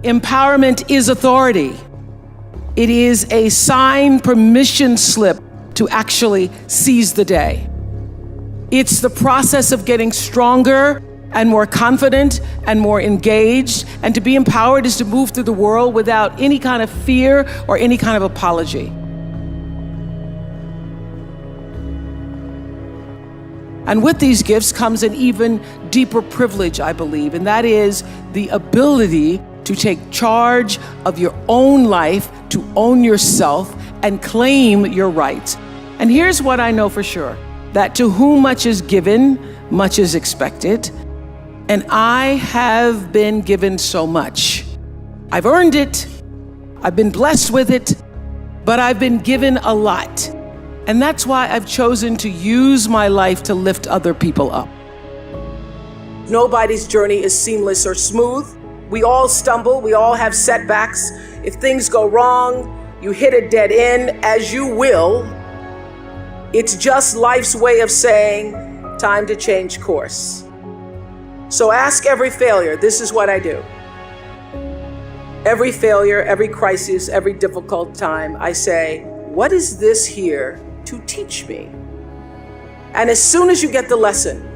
Empowerment is authority. It is a signed permission slip to actually seize the day. It's the process of getting stronger and more confident and more engaged. And to be empowered is to move through the world without any kind of fear or any kind of apology. And with these gifts comes an even deeper privilege, I believe, and that is the ability to take charge of your own life, to own yourself, and claim your rights. And here's what I know for sure, that to whom much is given, much is expected. And I have been given so much. I've earned it, I've been blessed with it, but I've been given a lot. And that's why I've chosen to use my life to lift other people up. Nobody's journey is seamless or smooth. We all stumble, we all have setbacks. If things go wrong, you hit a dead end, as you will. It's just life's way of saying, time to change course. So ask every failure, this is what I do. Every failure, every crisis, every difficult time, I say, what is this here to teach me? And as soon as you get the lesson,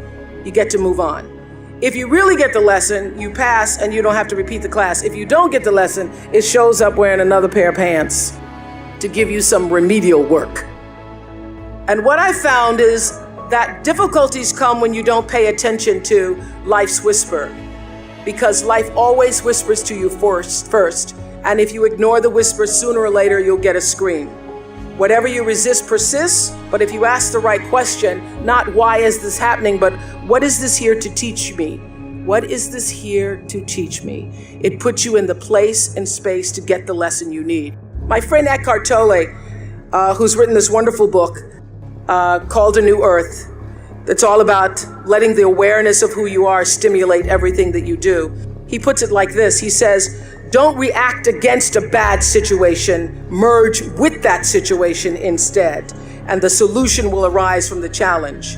you get to move on. If you really get the lesson, you pass and you don't have to repeat the class. If you don't get the lesson, it shows up wearing another pair of pants to give you some remedial work. And what I found is that difficulties come when you don't pay attention to life's whisper, because life always whispers to you first. And if you ignore the whisper, sooner or later, you'll get a scream. Whatever you resist persists, but if you ask the right question, not why is this happening, but what is this here to teach me? What is this here to teach me? It puts you in the place and space to get the lesson you need. My friend Eckhart Tolle, who's written this wonderful book called A New Earth, that's all about letting the awareness of who you are stimulate everything that you do. He puts it like this. He says, don't react against a bad situation, merge with that situation instead, and the solution will arise from the challenge.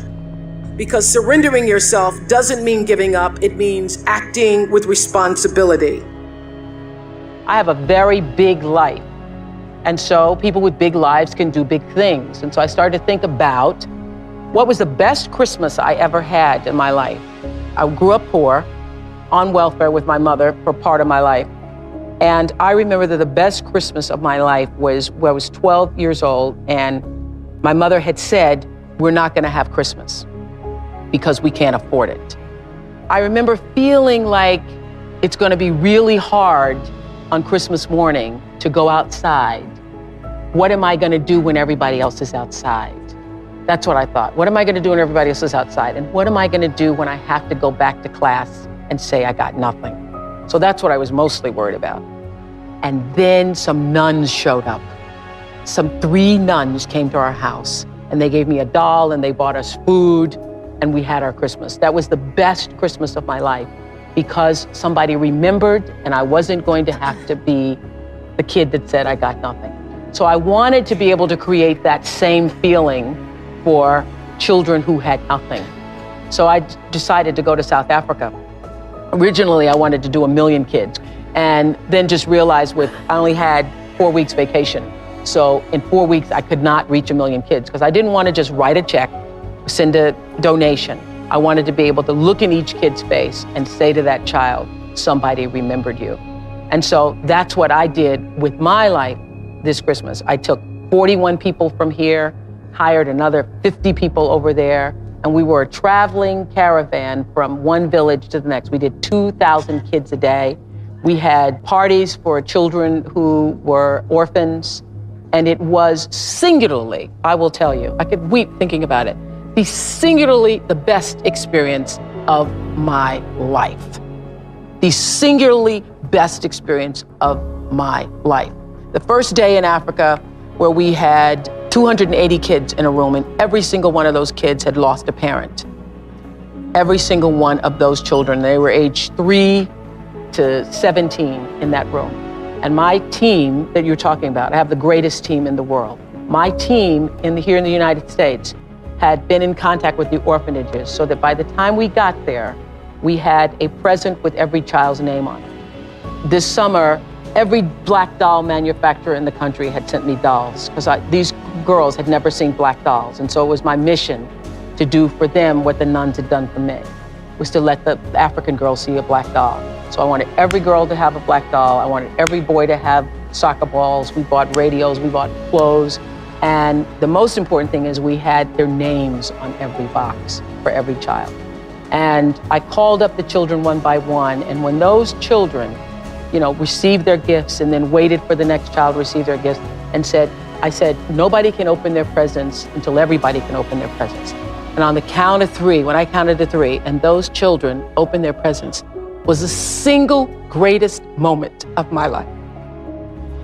Because surrendering yourself doesn't mean giving up, it means acting with responsibility. I have a very big life, and so people with big lives can do big things. And so I started to think about what was the best Christmas I ever had in my life. I grew up poor, on welfare with my mother for part of my life. And I remember that the best Christmas of my life was when I was 12 years old, and my mother had said, we're not gonna have Christmas because we can't afford it. I remember feeling like it's gonna be really hard on Christmas morning to go outside. What am I gonna do when everybody else is outside? That's what I thought. What am I gonna do when everybody else is outside? And what am I gonna do when I have to go back to class and say I got nothing? So that's what I was mostly worried about. And then some nuns showed up. 3 nuns came to our house, and they gave me a doll and they bought us food, and we had our Christmas. That was the best Christmas of my life because somebody remembered, and I wasn't going to have to be the kid that said I got nothing. So I wanted to be able to create that same feeling for children who had nothing. So I decided to go to South Africa. Originally, I wanted to do 1 million kids, and then just realized I only had 4 weeks vacation. So in 4 weeks, I could not reach 1 million kids because I didn't want to just write a check, send a donation. I wanted to be able to look in each kid's face and say to that child, somebody remembered you. And so that's what I did with my life this Christmas. I took 41 people from here, hired another 50 people over there, and we were a traveling caravan from one village to the next. We did 2,000 kids a day. We had parties for children who were orphans, and it was singularly, I will tell you, I could weep thinking about it, the best experience of my life. The singularly best experience of my life. The first day in Africa where we had 280 kids in a room, and every single one of those kids had lost a parent. Every single one of those children, they were aged 3 to 17 in that room. And my team that you're talking about, I have the greatest team in the world. My team here in the United States had been in contact with the orphanages so that by the time we got there, we had a present with every child's name on it. this summer, every black doll manufacturer in the country had sent me dolls because these girls had never seen black dolls. And so it was my mission to do for them what the nuns had done for me, was to let the African girls see a black doll. So I wanted every girl to have a black doll. I wanted every boy to have soccer balls. We bought radios, we bought clothes. And the most important thing is we had their names on every box for every child. And I called up the children one by one. And when those children, received their gifts and then waited for the next child to receive their gifts I said, nobody can open their presents until everybody can open their presents. And on the count of three, when I counted to three, and those children opened their presents, was the single greatest moment of my life.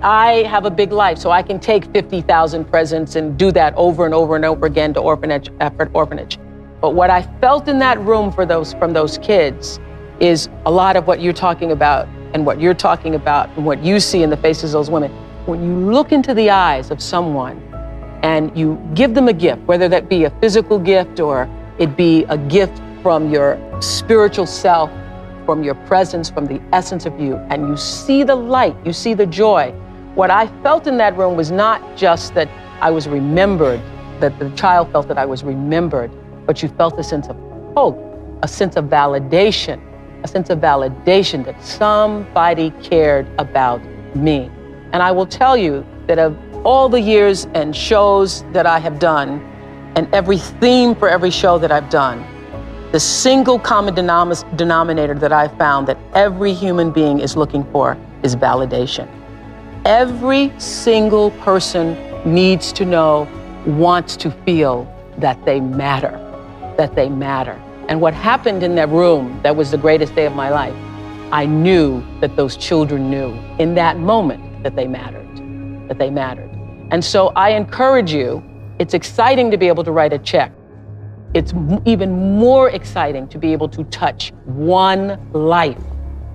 I have a big life, so I can take 50,000 presents and do that over and over and over again to orphanage after orphanage. But what I felt in that room from those kids is a lot of what you're talking about and what you're talking about and what you see in the faces of those women. When you look into the eyes of someone and you give them a gift, whether that be a physical gift or it be a gift from your spiritual self, from your presence, from the essence of you, and you see the light, you see the joy. What I felt in that room was not just that I was remembered, that the child felt that I was remembered, but you felt a sense of hope, a sense of validation that somebody cared about me. And I will tell you that of all the years and shows that I have done, and every theme for every show that I've done, the single common denominator that I've found that every human being is looking for is validation. Every single person needs to know, wants to feel that they matter, And what happened in that room, that was the greatest day of my life, I knew that those children knew in that moment that they mattered. And so I encourage you, it's exciting to be able to write a check. It's even more exciting to be able to touch one life,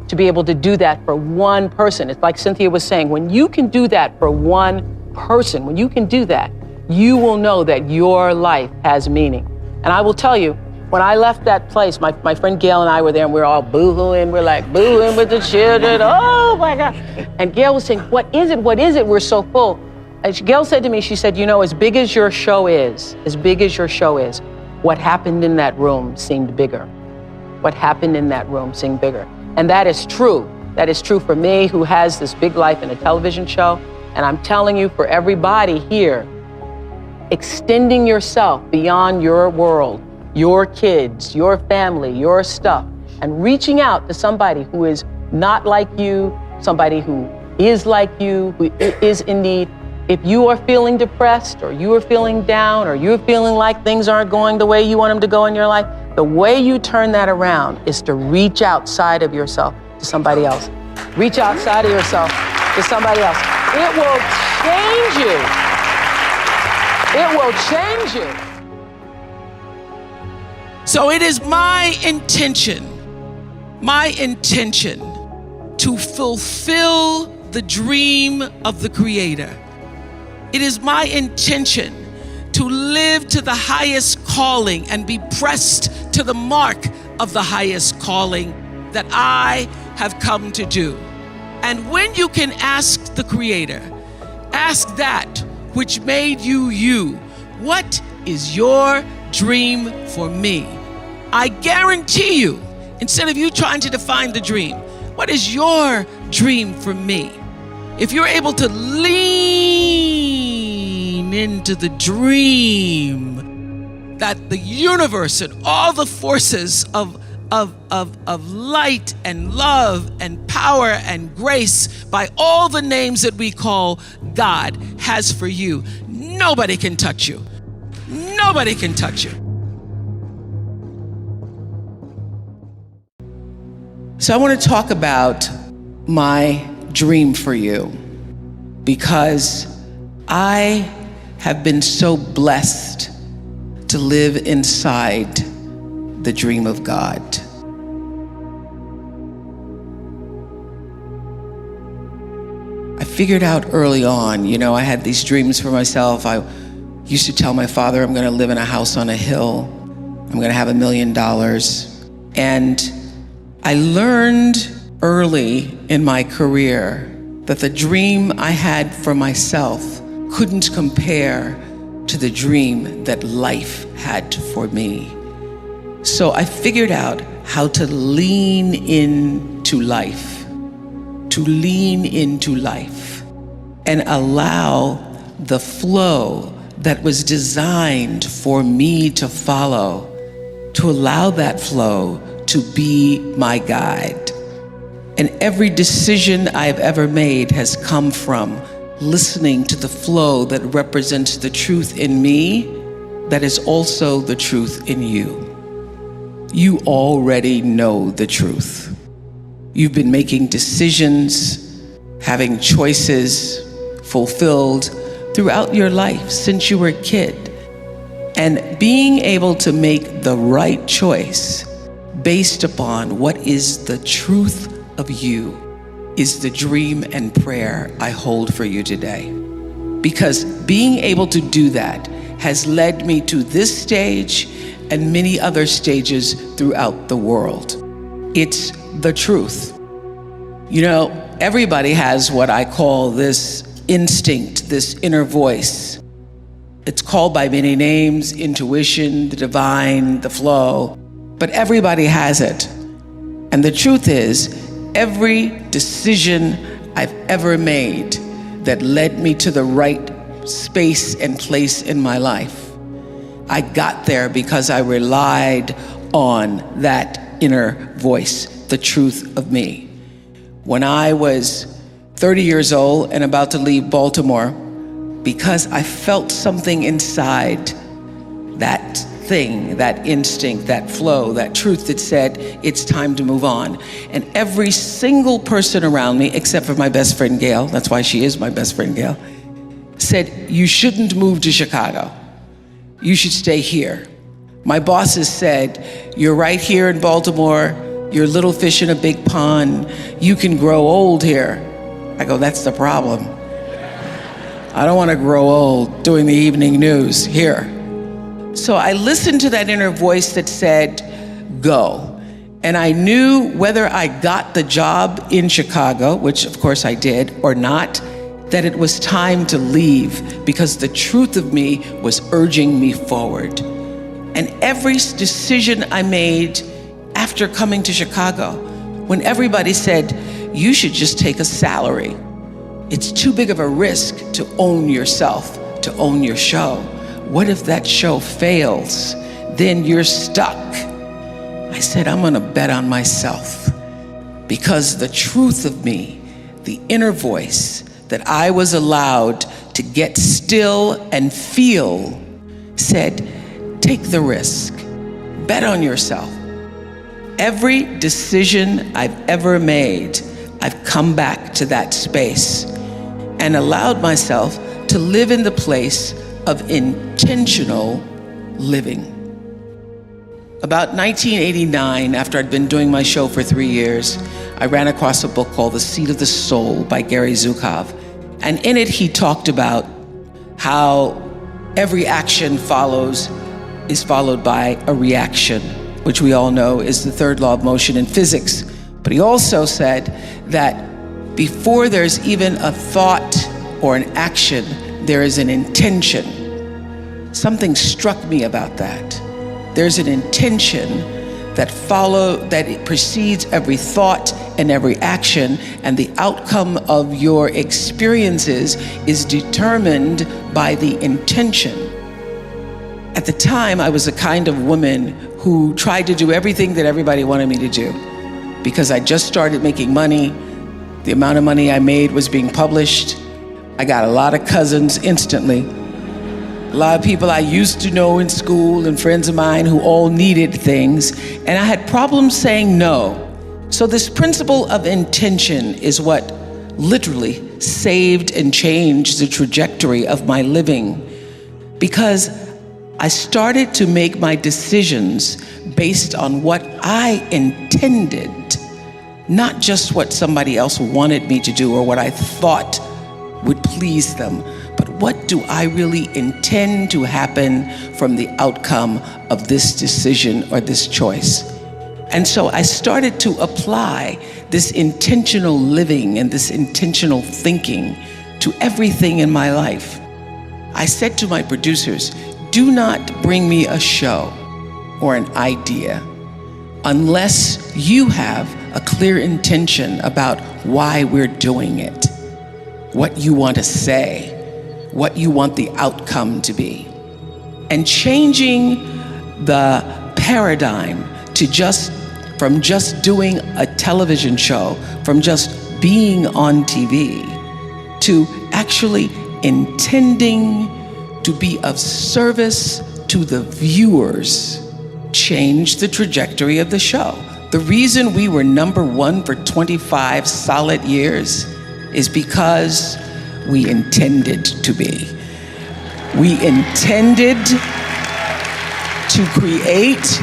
to be able to do that for one person. It's like Cynthia was saying, when you can do that for one person, when you can do that, you will know that your life has meaning. And I will tell you, when I left that place, my friend Gail and I were there and we were all boo-hooing. We're like boo-hooing with the children. Oh my God. And Gail was saying, what is it? We're so full. And Gail said to me, she said, as big as your show is, what happened in that room seemed bigger. And that is true. That is true for me, who has this big life in a television show. And I'm telling you, for everybody here, extending yourself beyond your world, your kids, your family, your stuff, and reaching out to somebody who is not like you, somebody who is like you, who is in need. If you are feeling depressed, or you are feeling down, or you're feeling like things aren't going the way you want them to go in your life, the way you turn that around is to reach outside of yourself to somebody else. Reach outside of yourself to somebody else. It will change you. So it is my intention to fulfill the dream of the Creator. It is my intention to live to the highest calling and be pressed to the mark of the highest calling that I have come to do. And when you can ask the Creator, ask that which made you you, what is your dream for me? I guarantee you, instead of you trying to define the dream, what is your dream for me? If you're able to lean into the dream that the universe and all the forces of light and love and power and grace, by all the names that we call God, has for you, nobody can touch you. Nobody can touch you. So I want to talk about my dream for you, because I have been so blessed to live inside the dream of God. I figured out early on, I had these dreams for myself. I used to tell my father, I'm going to live in a house on a hill. I'm going to have $1 million. And I learned early in my career that the dream I had for myself couldn't compare to the dream that life had for me. So I figured out how to lean into life, and allow the flow that was designed for me to follow, to allow that flow to be my guide. And every decision I've ever made has come from listening to the flow that represents the truth in me that is also the truth in you. You already know the truth. You've been making decisions, having choices fulfilled throughout your life since you were a kid. And being able to make the right choice based upon what is the truth of you is the dream and prayer I hold for you today. Because being able to do that has led me to this stage and many other stages throughout the world. It's the truth. You know, everybody has what I call this instinct, this inner voice. It's called by many names: intuition, the divine, the flow, but everybody has it. And the truth is, every decision I've ever made that led me to the right space and place in my life, I got there because I relied on that inner voice, the truth of me. When I was 30 years old and about to leave Baltimore, because I felt something inside, that thing, that instinct, that flow, that truth that said, it's time to move on. And every single person around me, except for my best friend Gail, that's why she is my best friend Gail, said, you shouldn't move to Chicago. You should stay here. My bosses said, you're right here in Baltimore. You're a little fish in a big pond. You can grow old here. I go, that's the problem. I don't want to grow old doing the evening news here. So I listened to that inner voice that said, go. And I knew whether I got the job in Chicago, which of course I did, or not, that it was time to leave because the truth of me was urging me forward. And every decision I made after coming to Chicago, when everybody said, you should just take a salary. It's too big of a risk to own yourself, to own your show. What if that show fails? Then you're stuck. I said, I'm gonna bet on myself, because the truth of me, the inner voice that I was allowed to get still and feel, said, take the risk, bet on yourself. Every decision I've ever made, I've come back to that space and allowed myself to live in the place of intentional living. About 1989, after I'd been doing my show for 3 years, I ran across a book called The Seat of the Soul by Gary Zukav. And in it, he talked about how every action is followed by a reaction, which we all know is the third law of motion in physics. But he also said that before there's even a thought or an action, there is an intention. Something struck me about that. There's an intention that it precedes every thought and every action, and the outcome of your experiences is determined by the intention. At the time, I was a kind of woman who tried to do everything that everybody wanted me to do, because I just started making money. The amount of money I made was being published. I got a lot of cousins instantly. A lot of people I used to know in school and friends of mine who all needed things, and I had problems saying no. So this principle of intention is what literally saved and changed the trajectory of my living, because I started to make my decisions based on what I intended, not just what somebody else wanted me to do or what I thought would please them, but what do I really intend to happen from the outcome of this decision or this choice? And so I started to apply this intentional living and this intentional thinking to everything in my life. I said to my producers, do not bring me a show or an idea unless you have a clear intention about why we're doing it, what you want to say, what you want the outcome to be. And changing the paradigm to from just doing a television show, from just being on TV, to actually intending to be of service to the viewers, change the trajectory of the show. The reason we were #1 for 25 solid years is because we intended to be. We intended to create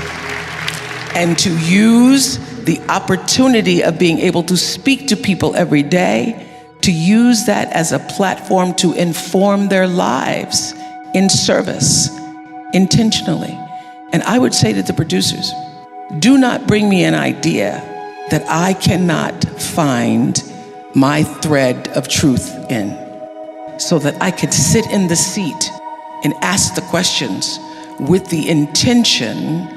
and to use the opportunity of being able to speak to people every day, to use that as a platform to inform their lives in service, intentionally. And I would say to the producers, do not bring me an idea that I cannot find my thread of truth in, so that I could sit in the seat and ask the questions with the intention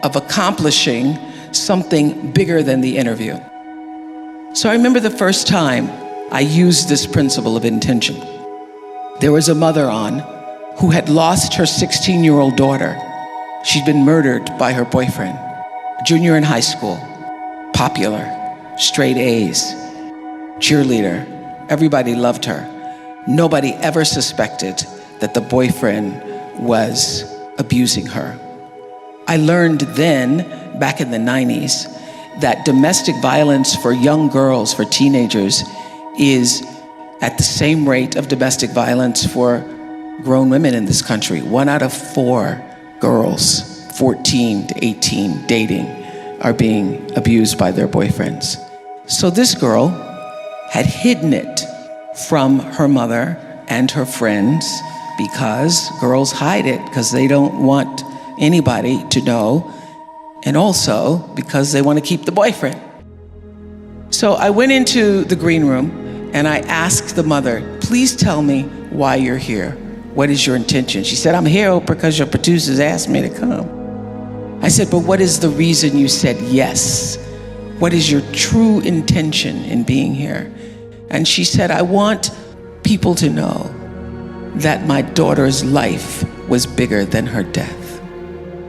of accomplishing something bigger than the interview. So I remember the first time I used this principle of intention. There was a mother on who had lost her 16-year-old daughter. She'd been murdered by her boyfriend. Junior in high school, popular, straight A's, cheerleader. Everybody loved her. Nobody ever suspected that the boyfriend was abusing her. I learned then, back in the 90s, that domestic violence for young girls, for teenagers, is at the same rate of domestic violence for grown women in this country. 1 out of 4 girls, 14 to 18, dating, are being abused by their boyfriends. So this girl had hidden it from her mother and her friends, because girls hide it because they don't want anybody to know, and also because they want to keep the boyfriend. So I went into the green room and I asked the mother, please tell me why you're here. What is your intention? She said, I'm here, Oprah, because your producers asked me to come. I said, but what is the reason you said yes? What is your true intention in being here? And she said, I want people to know that my daughter's life was bigger than her death.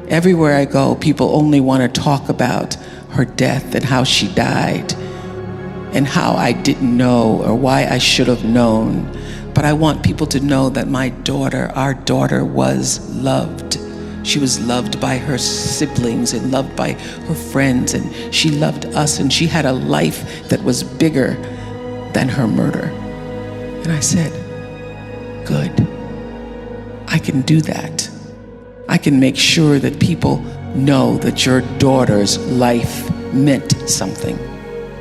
Everywhere I go, people only want to talk about her death and how she died and how I didn't know or why I should have known. But I want people to know that my daughter, our daughter, was loved. She was loved by her siblings and loved by her friends, and she loved us, and she had a life that was bigger than her murder. And I said, good. I can do that. I can make sure that people know that your daughter's life meant something,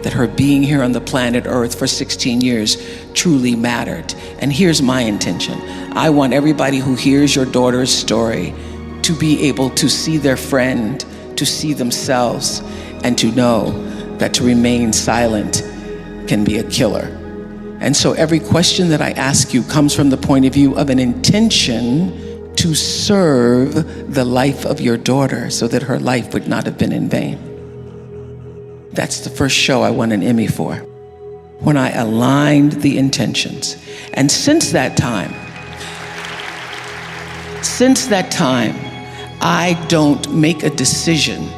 that her being here on the planet Earth for 16 years truly mattered. And here's my intention. I want everybody who hears your daughter's story to be able to see their friend, to see themselves, and to know that to remain silent can be a killer. And so every question that I ask you comes from the point of view of an intention to serve the life of your daughter so that her life would not have been in vain. That's the first show I won an Emmy for, when I aligned the intentions. And since that time, I don't make a decision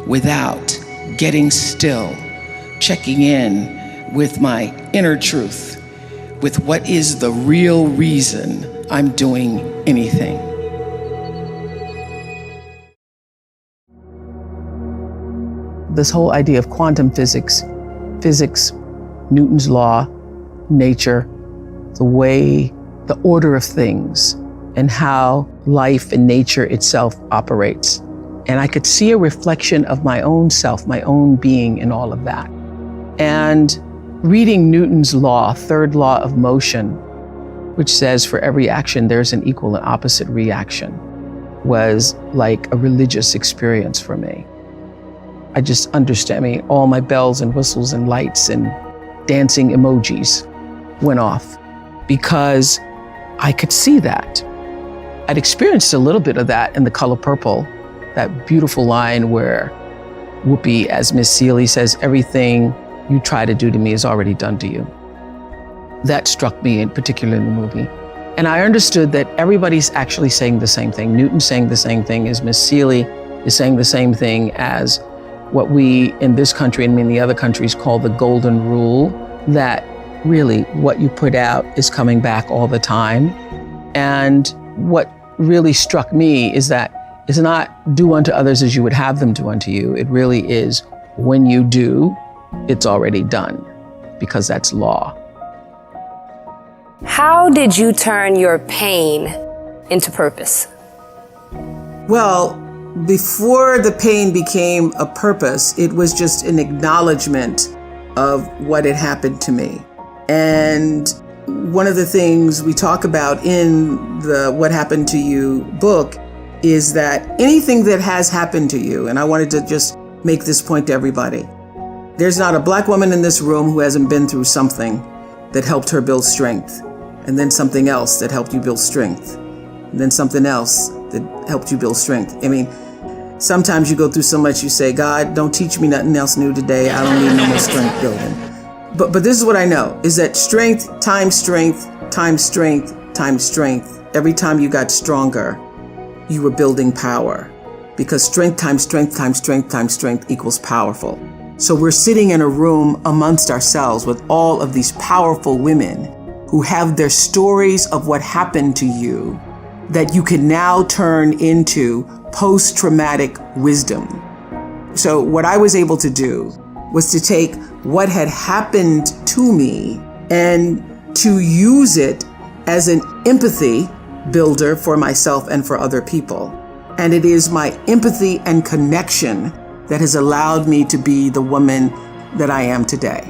without getting still, checking in with my inner truth, with what is the real reason I'm doing anything. This whole idea of quantum physics, Newton's law, nature, the order of things, and how life and nature itself operates. And I could see a reflection of my own self, my own being in all of that. And reading Newton's law, third law of motion, which says for every action there's an equal and opposite reaction, was like a religious experience for me. I just understand. I mean, all my bells and whistles and lights and dancing emojis went off because I could see that. I'd experienced a little bit of that in The Color Purple, that beautiful line where Whoopi, as Miss Seeley, says, everything you try to do to me is already done to you. That struck me in particular in the movie. And I understood that everybody's actually saying the same thing. Newton's saying the same thing as Miss Seeley is saying the same thing as what we in this country and many other countries call the golden rule, that really what you put out is coming back all the time. And what really struck me is that it's not do unto others as you would have them do unto you. It really is when you do, it's already done, because that's law. How did you turn your pain into purpose? Well, before the pain became a purpose, it was just an acknowledgement of what had happened to me. And one of the things we talk about in the What Happened to You book is that anything that has happened to you, and I wanted to just make this point to everybody, there's not a black woman in this room who hasn't been through something that helped her build strength, and then something else that helped you build strength, and then something else that helped you build strength. I mean, sometimes you go through so much, you say, God, don't teach me nothing else new today. I don't need no more strength building. But this is what I know, is that strength times strength times strength times strength. Every time you got stronger, you were building power, because strength times strength times strength times strength equals powerful. So we're sitting in a room amongst ourselves with all of these powerful women who have their stories of what happened to you that you can now turn into post-traumatic wisdom. So what I was able to do was to take what had happened to me and to use it as an empathy builder for myself and for other people. And it is my empathy and connection that has allowed me to be the woman that I am today.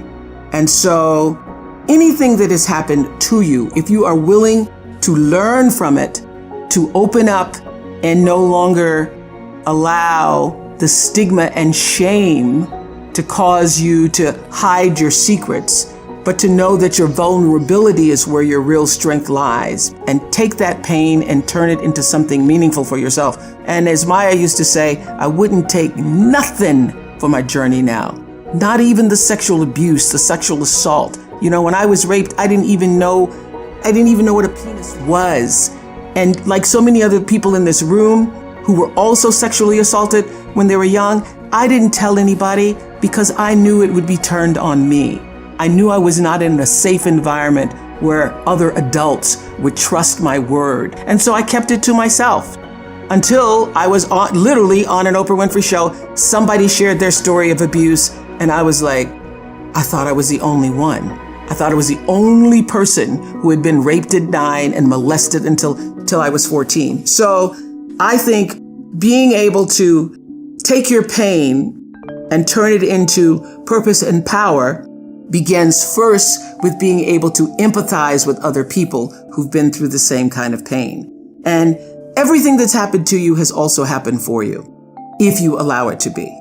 And so anything that has happened to you, if you are willing to learn from it, to open up and no longer allow the stigma and shame to cause you to hide your secrets, but to know that your vulnerability is where your real strength lies, and take that pain and turn it into something meaningful for yourself. And as Maya used to say, I wouldn't take nothing for my journey now. Not even the sexual abuse, the sexual assault. You know, when I was raped, I didn't even know what a penis was. And like so many other people in this room who were also sexually assaulted when they were young, I didn't tell anybody because I knew it would be turned on me. I knew I was not in a safe environment where other adults would trust my word. And so I kept it to myself until I was literally on an Oprah Winfrey show. Somebody shared their story of abuse, and I was like, I thought I was the only one. I thought I was the only person who had been raped at 9 and molested until I was 14. So I think being able to take your pain and turn it into purpose and power begins first with being able to empathize with other people who've been through the same kind of pain. And everything that's happened to you has also happened for you, if you allow it to be.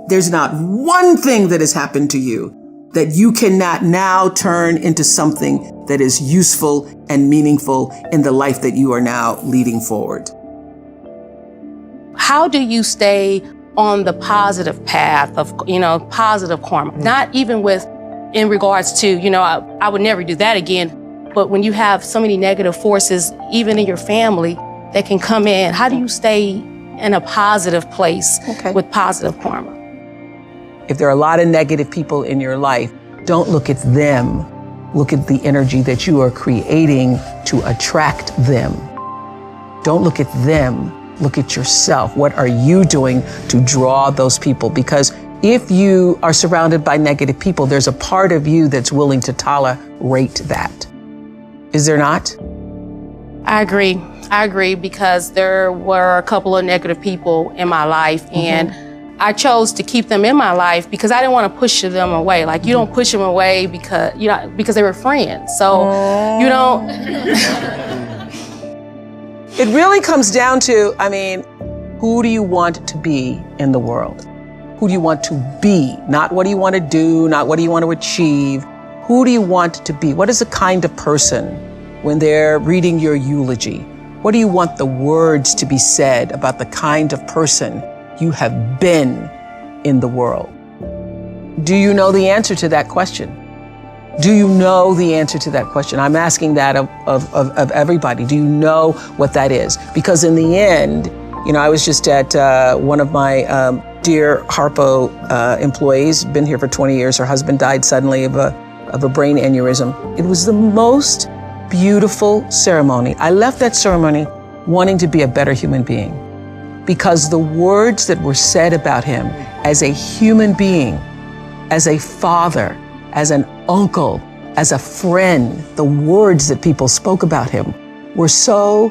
There's not one thing that has happened to you that you cannot now turn into something that is useful and meaningful in the life that you are now leading forward. How do you stay on the positive path of, positive karma? Not even in regards to, I would never do that again. But when you have so many negative forces, even in your family, that can come in, how do you stay in a positive place with positive karma? If there are a lot of negative people in your life, don't look at them. Look at the energy that you are creating to attract them. Don't look at them. Look at yourself. What are you doing to draw those people? Because if you are surrounded by negative people, there's a part of you that's willing to tolerate that. Is there not? I agree because there were a couple of negative people in my life, and I chose to keep them in my life because I didn't want to push them away. Like, you don't push them away because they were friends. So, It really comes down to, who do you want to be in the world? Who do you want to be? Not what do you want to do, not what do you want to achieve. Who do you want to be? What is the kind of person when they're reading your eulogy? What do you want the words to be said about the kind of person you have been in the world? Do you know the answer to that question? Do you know the answer to that question? I'm asking that of everybody. Do you know what that is? Because in the end, you know, I was just at one of my dear Harpo employees, been here for 20 years. Her husband died suddenly of a brain aneurysm. It was the most beautiful ceremony. I left that ceremony wanting to be a better human being because the words that were said about him as a human being, as a father, as an uncle, as a friend, the words that people spoke about him were so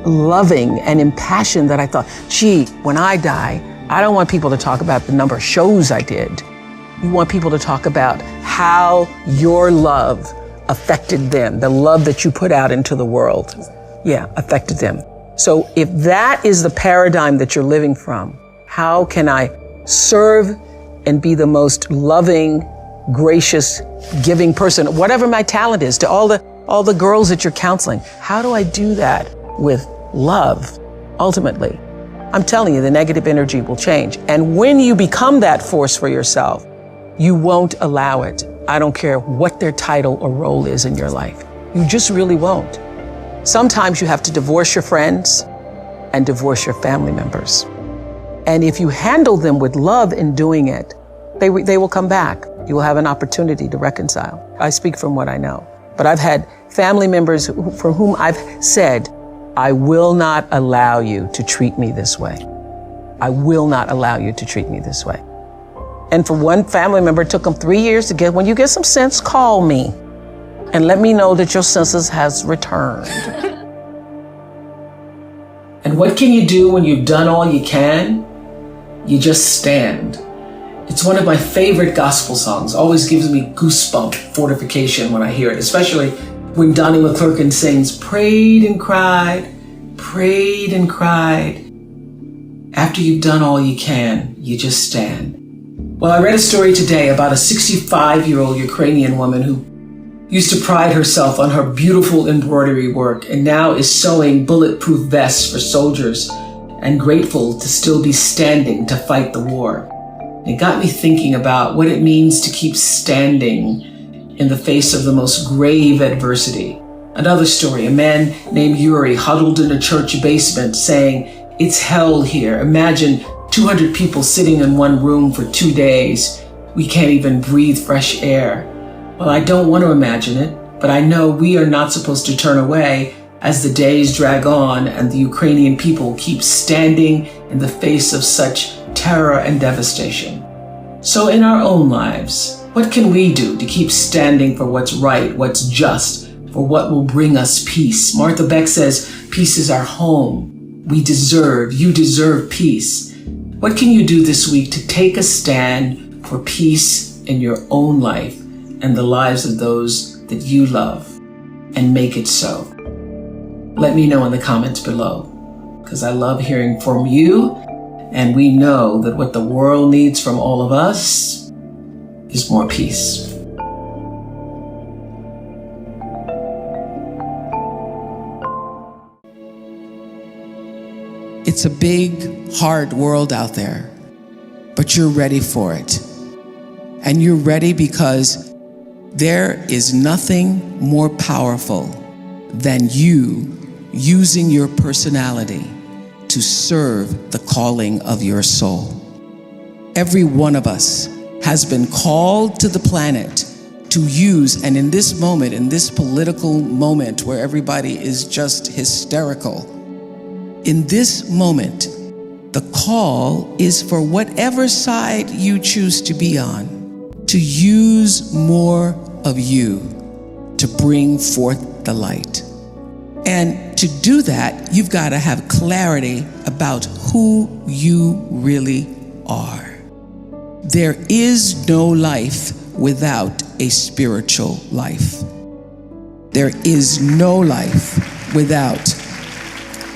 loving and impassioned that I thought, gee, when I die, I don't want people to talk about the number of shows I did. You want people to talk about how your love affected them, the love that you put out into the world, affected them. So if that is the paradigm that you're living from, how can I serve and be the most loving, gracious, giving person, whatever my talent is, to all the girls that you're counseling? How do I do that with love, ultimately? I'm telling you, the negative energy will change. And when you become that force for yourself, you won't allow it. I don't care what their title or role is in your life. You just really won't. Sometimes you have to divorce your friends and divorce your family members. And if you handle them with love in doing it, they will come back. You will have an opportunity to reconcile. I speak from what I know. But I've had family members for whom I've said, I will not allow you to treat me this way. I will not allow you to treat me this way. And for one family member, it took them 3 years to get, when you get some sense, call me and let me know that your senses has returned. And what can you do when you've done all you can? You just stand. It's one of my favorite gospel songs. Always gives me goosebump fortification when I hear it, especially when Donnie McClurkin sings, prayed and cried, prayed and cried. After you've done all you can, you just stand. Well, I read a story today about a 65-year-old Ukrainian woman who used to pride herself on her beautiful embroidery work and now is sewing bulletproof vests for soldiers and grateful to still be standing to fight the war. It got me thinking about what it means to keep standing in the face of the most grave adversity. Another story, a man named Yuri huddled in a church basement saying, it's hell here. Imagine 200 people sitting in one room for 2 days. We can't even breathe fresh air. Well, I don't want to imagine it, but I know we are not supposed to turn away as the days drag on and the Ukrainian people keep standing in the face of such terror and devastation. So in our own lives, what can we do to keep standing for what's right, what's just, for what will bring us peace? Martha Beck says, peace is our home. You deserve peace. What can you do this week to take a stand for peace in your own life and the lives of those that you love, and make it so? Let me know in the comments below, because I love hearing from you, and we know that what the world needs from all of us is more peace. It's a big, hard world out there, but you're ready for it. And you're ready because there is nothing more powerful than you using your personality to serve the calling of your soul. Every one of us has been called to the planet to use, and in this moment, in this political moment where everybody is just hysterical, in this moment, the call is for whatever side you choose to be on, to use more of you to bring forth the light. And to do that, you've got to have clarity about who you really are. There is no life without a spiritual life. There is no life without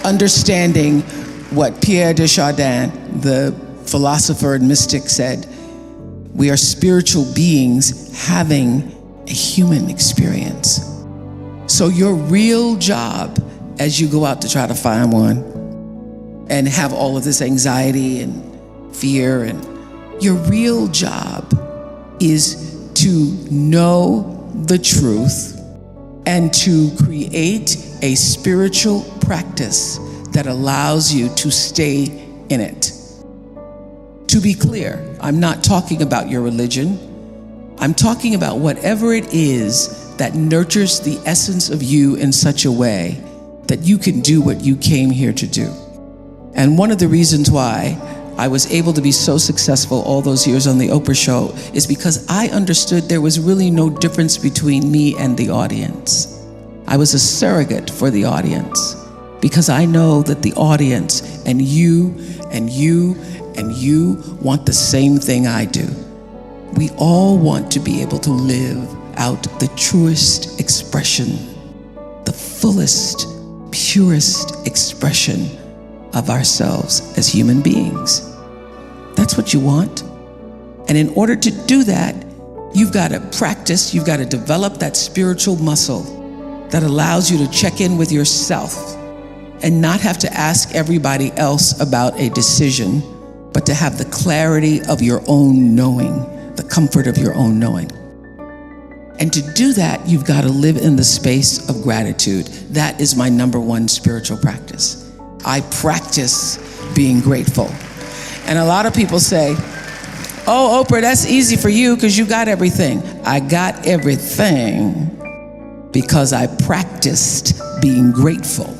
understanding what Pierre de Chardin, the philosopher and mystic said, we are spiritual beings having a human experience. So your real job as you go out to try to find one and have all of this anxiety and fear, and your real job is to know the truth and to create a spiritual practice that allows you to stay in it. To be clear, I'm not talking about your religion. I'm talking about whatever it is that nurtures the essence of you in such a way that you can do what you came here to do. And one of the reasons why I was able to be so successful all those years on the Oprah show is because I understood there was really no difference between me and the audience. I was a surrogate for the audience because I know that the audience and you and you and you want the same thing I do. We all want to be able to live out the truest expression, the fullest, purest expression of ourselves as human beings. That's what you want. And in order to do that, you've got to practice, you've got to develop that spiritual muscle that allows you to check in with yourself and not have to ask everybody else about a decision, but to have the clarity of your own knowing, the comfort of your own knowing. And to do that, you've got to live in the space of gratitude. That is my number one spiritual practice. I practice being grateful. And a lot of people say, oh, Oprah, that's easy for you because you got everything. I got everything because I practiced being grateful.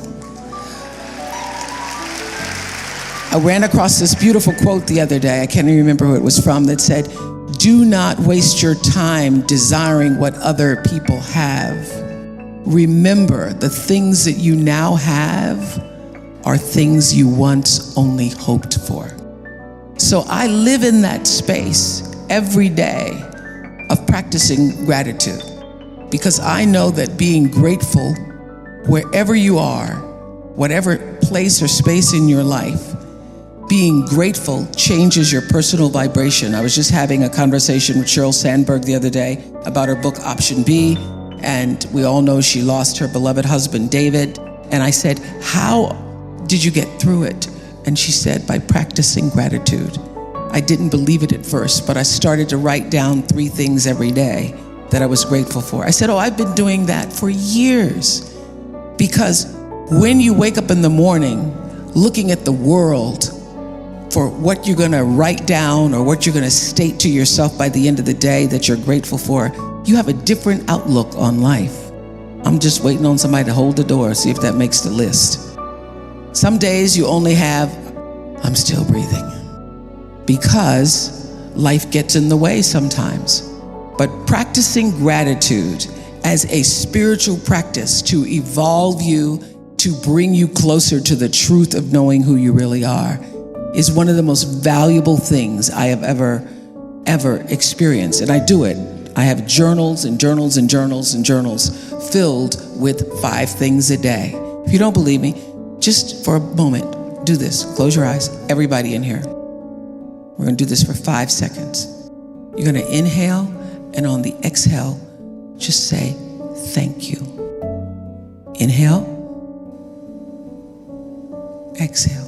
I ran across this beautiful quote the other day. I can't even remember who it was from, that said, do not waste your time desiring what other people have. Remember, the things that you now have are things you once only hoped for. So I live in that space every day of practicing gratitude because I know that being grateful wherever you are, whatever place or space in your life, being grateful changes your personal vibration. I was just having a conversation with Sheryl Sandberg the other day about her book, Option B, and we all know she lost her beloved husband, David. And I said, how did you get through it? And she said, by practicing gratitude. I didn't believe it at first, but I started to write down 3 things every day that I was grateful for. I said, oh, I've been doing that for years. Because when you wake up in the morning looking at the world for what you're gonna write down or what you're gonna state to yourself by the end of the day that you're grateful for, you have a different outlook on life. I'm just waiting on somebody to hold the door, see if that makes the list. Some days you only have, I'm still breathing, because life gets in the way sometimes. But practicing gratitude as a spiritual practice to evolve you, to bring you closer to the truth of knowing who you really are, is one of the most valuable things I have ever experienced. And I do it. I have journals and journals and journals and journals filled with 5 things a day. If you don't believe me, just for a moment, do this. Close your eyes, everybody in here. We're gonna do this for 5 seconds. You're gonna inhale, and on the exhale, just say, thank you. Inhale, exhale.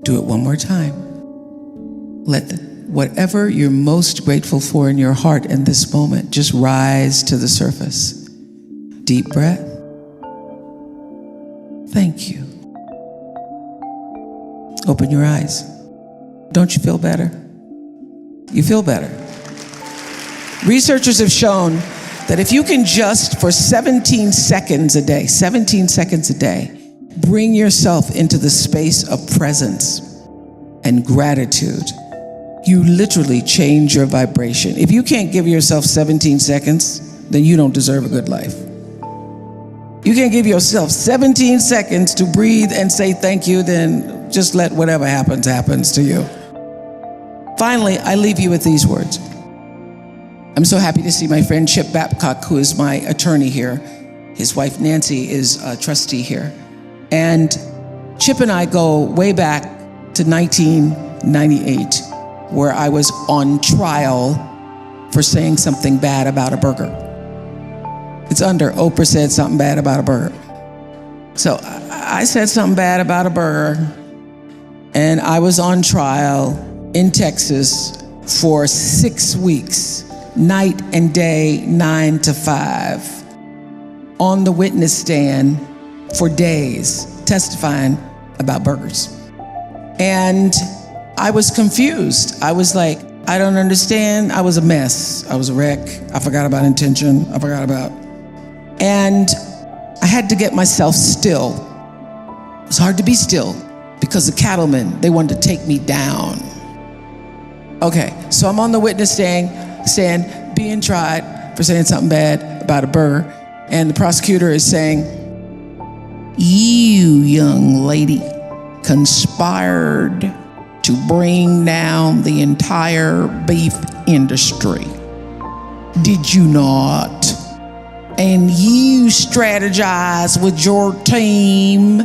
Do it one more time. Let whatever you're most grateful for in your heart in this moment just rise to the surface. Deep breath. Thank you. Open your eyes. Don't you feel better? You feel better. Researchers have shown that if you can just for 17 seconds a day, bring yourself into the space of presence and gratitude, you literally change your vibration. If you can't give yourself 17 seconds, then you don't deserve a good life. You can't give yourself 17 seconds to breathe and say thank you, then just let whatever happens to you. Finally, I leave you with these words. I'm so happy to see my friend Chip Babcock, who is my attorney here. His wife Nancy is a trustee here. And Chip and I go way back to 1998, where I was on trial for saying something bad about a burger. It's under Oprah said something bad about a burger. So I said something bad about a burger, and I was on trial in Texas for 6 weeks, night and day, 9 to 5, on the witness stand for days, testifying about burgers. And I was confused. I was like, I don't understand. I was a mess. I was a wreck. I forgot about intention. And I had to get myself still. It was hard to be still because the cattlemen, they wanted to take me down. Okay, so I'm on the witness stand being tried for saying something bad about a burger. And the prosecutor is saying, you, young lady, conspired to bring down the entire beef industry. Did you not? And you strategized with your team,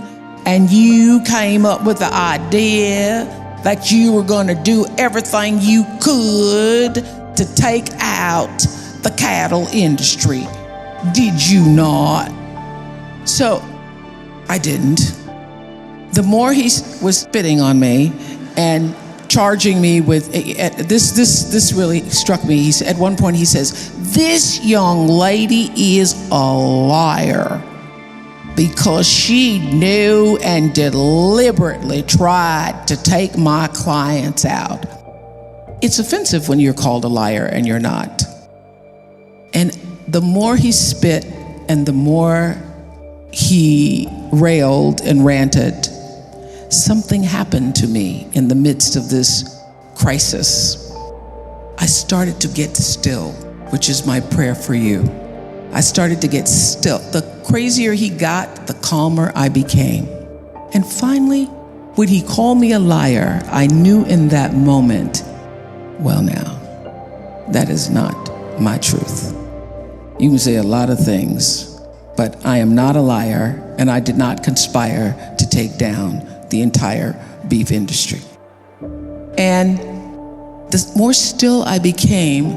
and you came up with the idea that you were going to do everything you could to take out the cattle industry. Did you not? So I didn't. The more he was spitting on me and charging me with this really struck me. He said, at one point he says, this young lady is a liar because she knew and deliberately tried to take my clients out. It's offensive when you're called a liar and you're not. And the more he spit and the more he railed and ranted, something happened to me in the midst of this crisis. I started to get still, which is my prayer for you. I started to get still. The crazier he got, the calmer I became. And finally, when he called me a liar, I knew in that moment, well now, that is not my truth. You can say a lot of things, but I am not a liar, and I did not conspire to take down the entire beef industry. And the more still I became,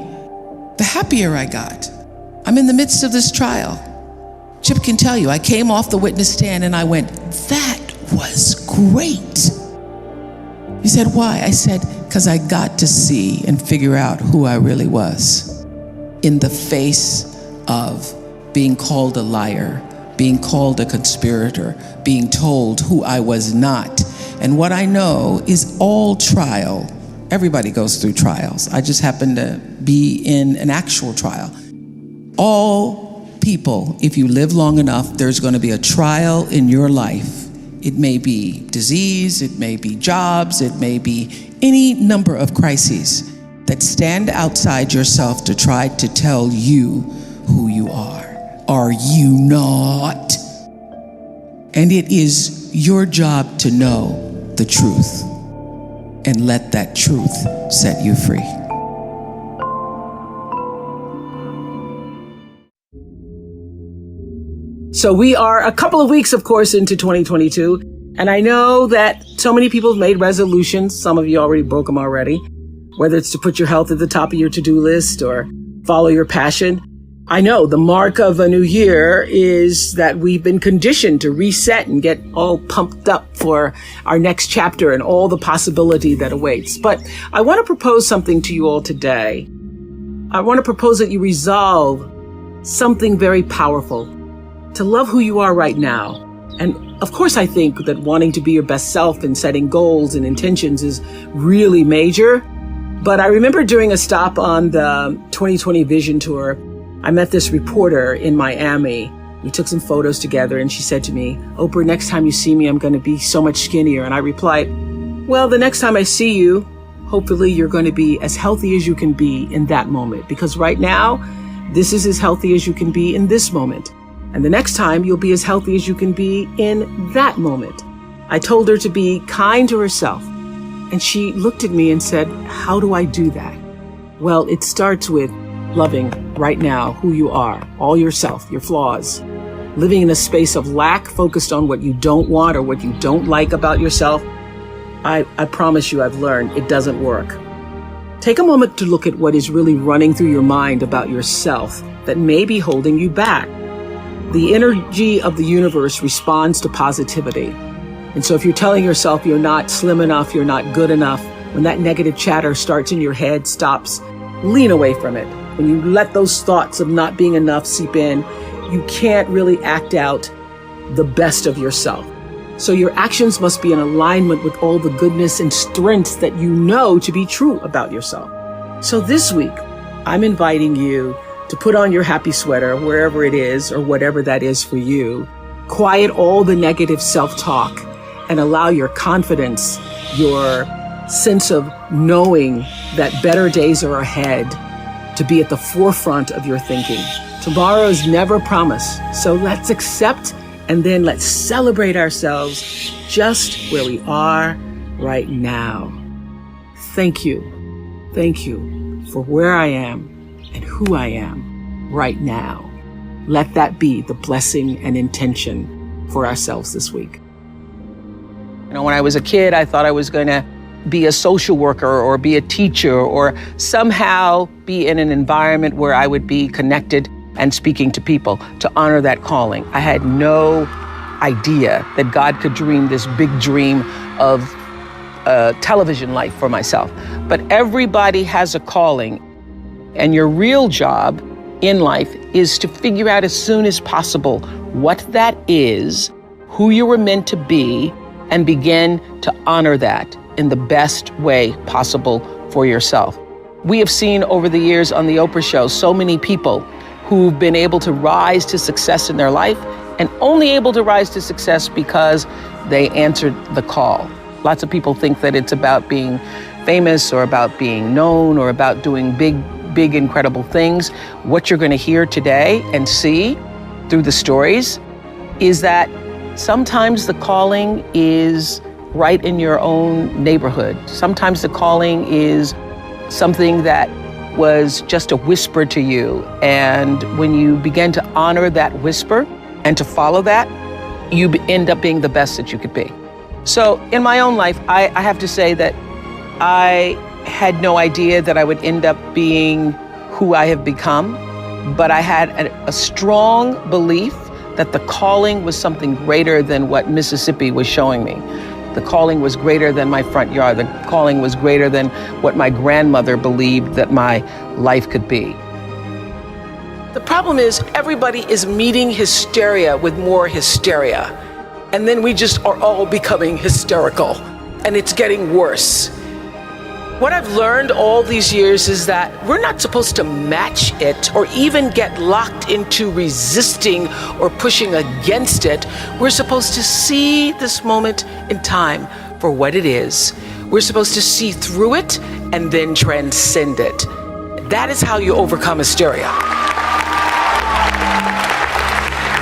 the happier I got. I'm in the midst of this trial. Chip can tell you, I came off the witness stand and I went, that was great. He said, why? I said, because I got to see and figure out who I really was in the face of being called a liar, being called a conspirator, being told who I was not. And what I know is all trial, everybody goes through trials. I just happen to be in an actual trial. All people, if you live long enough, there's going to be a trial in your life. It may be disease, it may be jobs, it may be any number of crises that stand outside yourself to try to tell you who you are. Are you not? And it is your job to know the truth and let that truth set you free. So we are a couple of weeks, of course, into 2022. And I know that so many people have made resolutions. Some of you already broke them already, whether it's to put your health at the top of your to-do list or follow your passion. I know the mark of a new year is that we've been conditioned to reset and get all pumped up for our next chapter and all the possibility that awaits. But I want to propose something to you all today. I want to propose that you resolve something very powerful, to love who you are right now. And of course, I think that wanting to be your best self and setting goals and intentions is really major. But I remember during a stop on the 2020 Vision Tour, I met this reporter in Miami. We took some photos together and she said to me, Oprah, next time you see me, I'm going to be so much skinnier. And I replied, well, the next time I see you, hopefully you're going to be as healthy as you can be in that moment. Because right now, this is as healthy as you can be in this moment. And the next time you'll be as healthy as you can be in that moment. I told her to be kind to herself. And she looked at me and said, how do I do that? Well, it starts with loving right now who you are, all yourself, your flaws, living in a space of lack, focused on what you don't want or what you don't like about yourself, I promise you I've learned it doesn't work. Take a moment to look at what is really running through your mind about yourself that may be holding you back. The energy of the universe responds to positivity. And so if you're telling yourself you're not slim enough, you're not good enough, when that negative chatter starts in your head, stops, lean away from it. When you let those thoughts of not being enough seep in, you can't really act out the best of yourself. So your actions must be in alignment with all the goodness and strengths that you know to be true about yourself. So this week, I'm inviting you to put on your happy sweater, wherever it is or whatever that is for you. Quiet all the negative self-talk and allow your confidence, your sense of knowing that better days are ahead to be at the forefront of your thinking. Tomorrow is never promised, so let's accept and then let's celebrate ourselves just where we are right now. Thank you for where I am and who I am right now. Let that be the blessing and intention for ourselves this week. You know, when I was a kid, I thought I was going to be a social worker or be a teacher or somehow be in an environment where I would be connected and speaking to people to honor that calling. I had no idea that God could dream this big dream of a television life for myself. But everybody has a calling, and your real job in life is to figure out as soon as possible what that is, who you were meant to be, and begin to honor that in the best way possible for yourself. We have seen over the years on the Oprah show so many people who've been able to rise to success in their life and only able to rise to success because they answered the call. Lots of people think that it's about being famous or about being known or about doing big, incredible things. What you're going to hear today and see through the stories is that sometimes the calling is right in your own neighborhood. Sometimes the calling is something that was just a whisper to you. And when you begin to honor that whisper and to follow that, you end up being the best that you could be. So in my own life, I have to say that I had no idea that I would end up being who I have become, but I had a strong belief that the calling was something greater than what Mississippi was showing me. The calling was greater than my front yard. The calling was greater than what my grandmother believed that my life could be. The problem is everybody is meeting hysteria with more hysteria. And then we just are all becoming hysterical, and it's getting worse. What I've learned all these years is that we're not supposed to match it or even get locked into resisting or pushing against it. We're supposed to see this moment in time for what it is. We're supposed to see through it and then transcend it. That is how you overcome hysteria.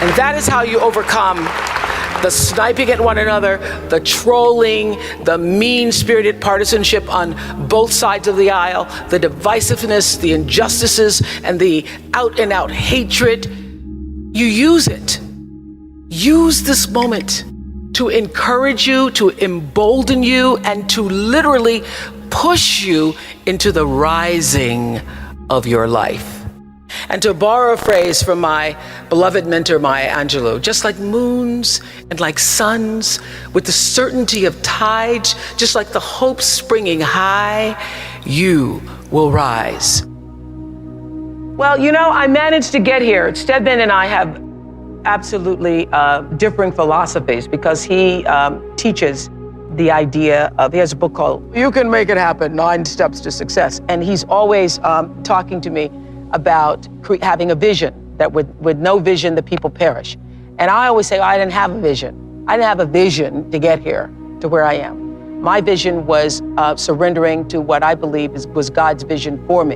And that is how you overcome the sniping at one another, the trolling, the mean-spirited partisanship on both sides of the aisle, the divisiveness, the injustices, and the out-and-out hatred. You use it. Use this moment to encourage you, to embolden you, and to literally push you into the rising of your life. And to borrow a phrase from my beloved mentor, Maya Angelou, just like moons and like suns, with the certainty of tides, just like the hope springing high, you will rise. Well, you know, I managed to get here. Stedman and I have absolutely differing philosophies because he teaches the idea of, he has a book called You Can Make It Happen, 9 Steps to Success. And he's always talking to me about having a vision, that with no vision, the people perish. And I always say, I didn't have a vision. I didn't have a vision to get here, to where I am. My vision was surrendering to what I believe was God's vision for me.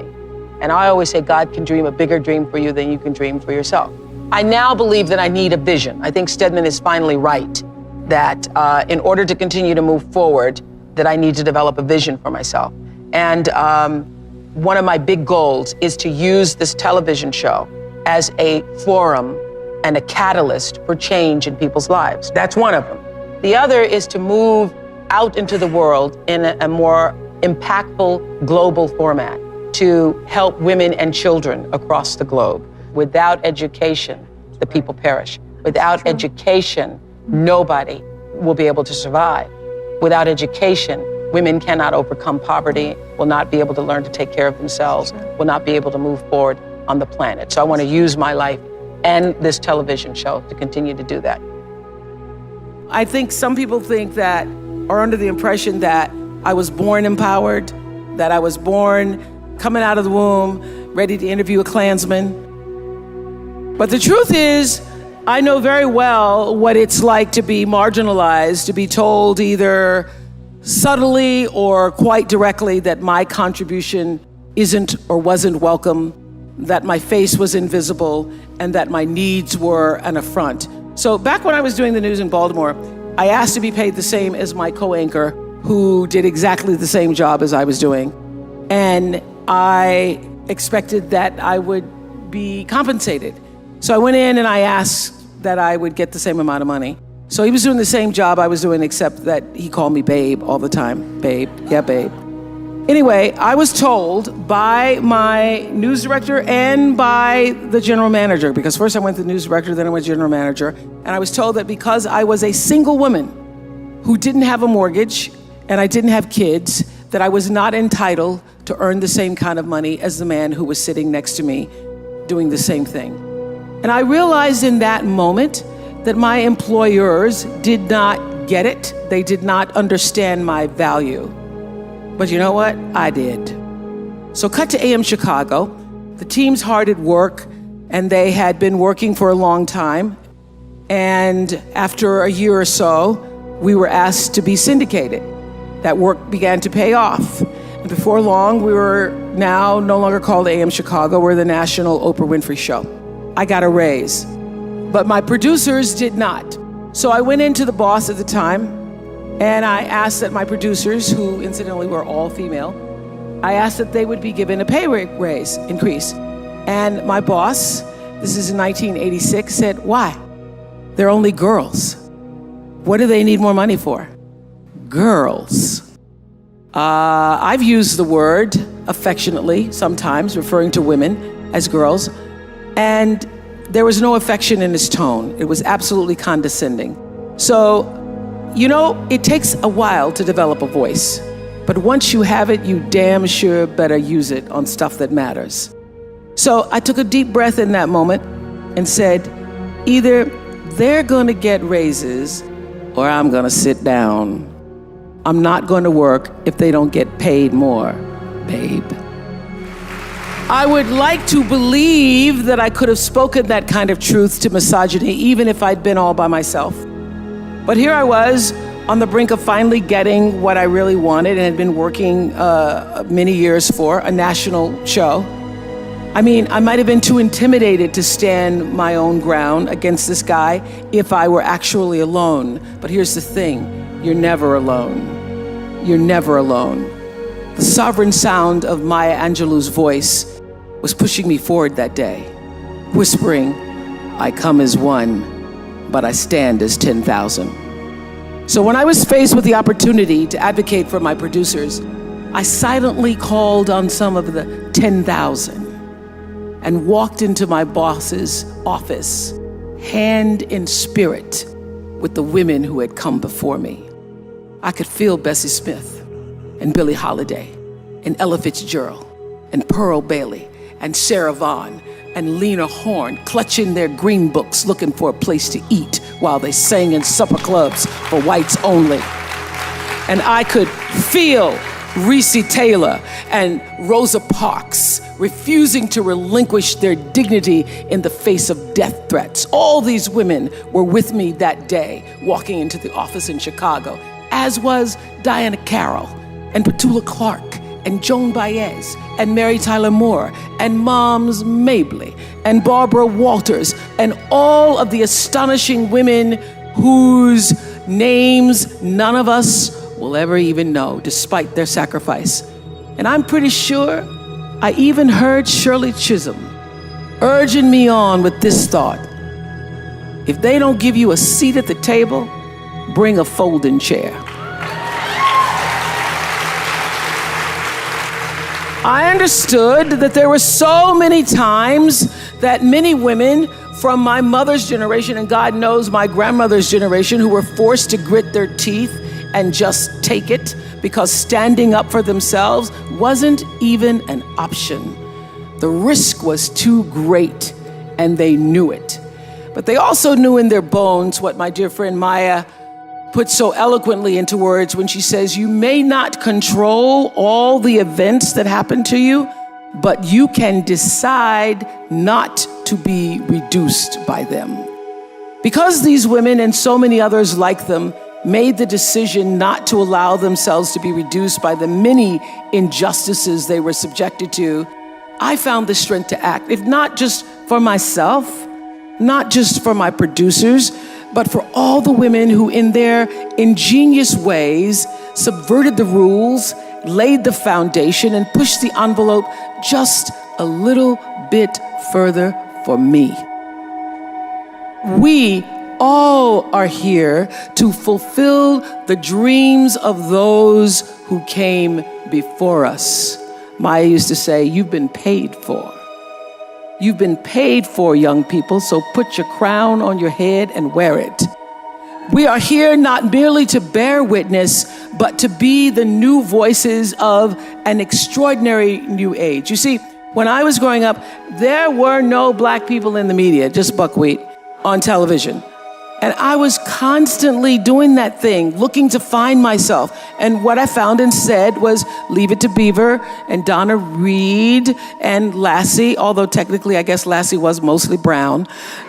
And I always say, God can dream a bigger dream for you than you can dream for yourself. I now believe that I need a vision. I think Stedman is finally right, that in order to continue to move forward, that I need to develop a vision for myself. And one of my big goals is to use this television show as a forum and a catalyst for change in people's lives. That's one of them. The other is to move out into the world in a more impactful global format to help women and children across the globe. Without education, the people perish. Without education, nobody will be able to survive. Without education, women cannot overcome poverty, will not be able to learn to take care of themselves, will not be able to move forward on the planet. So I want to use my life and this television show to continue to do that. I think some people think that, are under the impression that I was born empowered, that I was born coming out of the womb, ready to interview a Klansman. But the truth is, I know very well what it's like to be marginalized, to be told either subtly or quite directly that my contribution isn't or wasn't welcome, that my face was invisible, and that my needs were an affront. So back when I was doing the news in Baltimore, I asked to be paid the same as my co-anchor, who did exactly the same job as I was doing. And I expected that I would be compensated. So I went in and I asked that I would get the same amount of money. So he was doing the same job I was doing, except that he called me babe all the time. Babe, yeah, babe. Anyway, I was told by my news director and by the general manager, because first I went to the news director, then I went to general manager, and I was told that because I was a single woman who didn't have a mortgage and I didn't have kids, that I was not entitled to earn the same kind of money as the man who was sitting next to me doing the same thing. And I realized in that moment that my employers did not get it. They did not understand my value. But you know what? I did. So cut to AM Chicago. The team's hard at work, and they had been working for a long time. And after a year or so, we were asked to be syndicated. That work began to pay off. And before long, we were now no longer called AM Chicago. We're the national Oprah Winfrey show. I got a raise, but my producers did not. So I went into the boss at the time, and I asked that my producers, who incidentally were all female, I asked that they would be given a pay raise increase. And my boss, this is in 1986, said, why? They're only girls. What do they need more money for? Girls. I've used the word affectionately sometimes, referring to women as girls, and there was no affection in his tone. It was absolutely condescending. So, you know, it takes a while to develop a voice, but once you have it, you damn sure better use it on stuff that matters. So I took a deep breath in that moment and said, either they're gonna get raises or I'm gonna sit down. I'm not gonna work if they don't get paid more, babe. I would like to believe that I could have spoken that kind of truth to misogyny, even if I'd been all by myself. But here I was on the brink of finally getting what I really wanted and had been working many years for, a national show. I mean, I might have been too intimidated to stand my own ground against this guy if I were actually alone. But here's the thing, you're never alone. You're never alone. The sovereign sound of Maya Angelou's voice was pushing me forward that day, whispering, I come as one, but I stand as 10,000. So when I was faced with the opportunity to advocate for my producers, I silently called on some of the 10,000 and walked into my boss's office, hand in spirit, with the women who had come before me. I could feel Bessie Smith and Billie Holiday and Ella Fitzgerald and Pearl Bailey and Sarah Vaughan and Lena Horne clutching their green books looking for a place to eat while they sang in supper clubs for whites only. And I could feel Reese Taylor and Rosa Parks refusing to relinquish their dignity in the face of death threats. All these women were with me that day, walking into the office in Chicago, as was Diana Carroll and Petula Clark and Joan Baez and Mary Tyler Moore and Moms Mabley and Barbara Walters and all of the astonishing women whose names none of us will ever even know, despite their sacrifice. And I'm pretty sure I even heard Shirley Chisholm urging me on with this thought: If they don't give you a seat at the table, bring a folding chair. I understood that there were so many times that many women from my mother's generation, and God knows my grandmother's generation, who were forced to grit their teeth and just take it because standing up for themselves wasn't even an option. The risk was too great, and they knew it. But they also knew in their bones what my dear friend Maya put so eloquently into words when she says, you may not control all the events that happen to you, but you can decide not to be reduced by them. Because these women and so many others like them made the decision not to allow themselves to be reduced by the many injustices they were subjected to, I found the strength to act, if not just for myself, not just for my producers, but for all the women who in their ingenious ways subverted the rules, laid the foundation, and pushed the envelope just a little bit further for me. We all are here to fulfill the dreams of those who came before us. Maya used to say, you've been paid for. You've been paid for, young people, so put your crown on your head and wear it. We are here not merely to bear witness, but to be the new voices of an extraordinary new age. You see, when I was growing up, there were no black people in the media, just buckwheat on television. And I was constantly doing that thing, looking to find myself. And what I found instead was Leave It to Beaver and Donna Reed and Lassie, although technically I guess Lassie was mostly brown.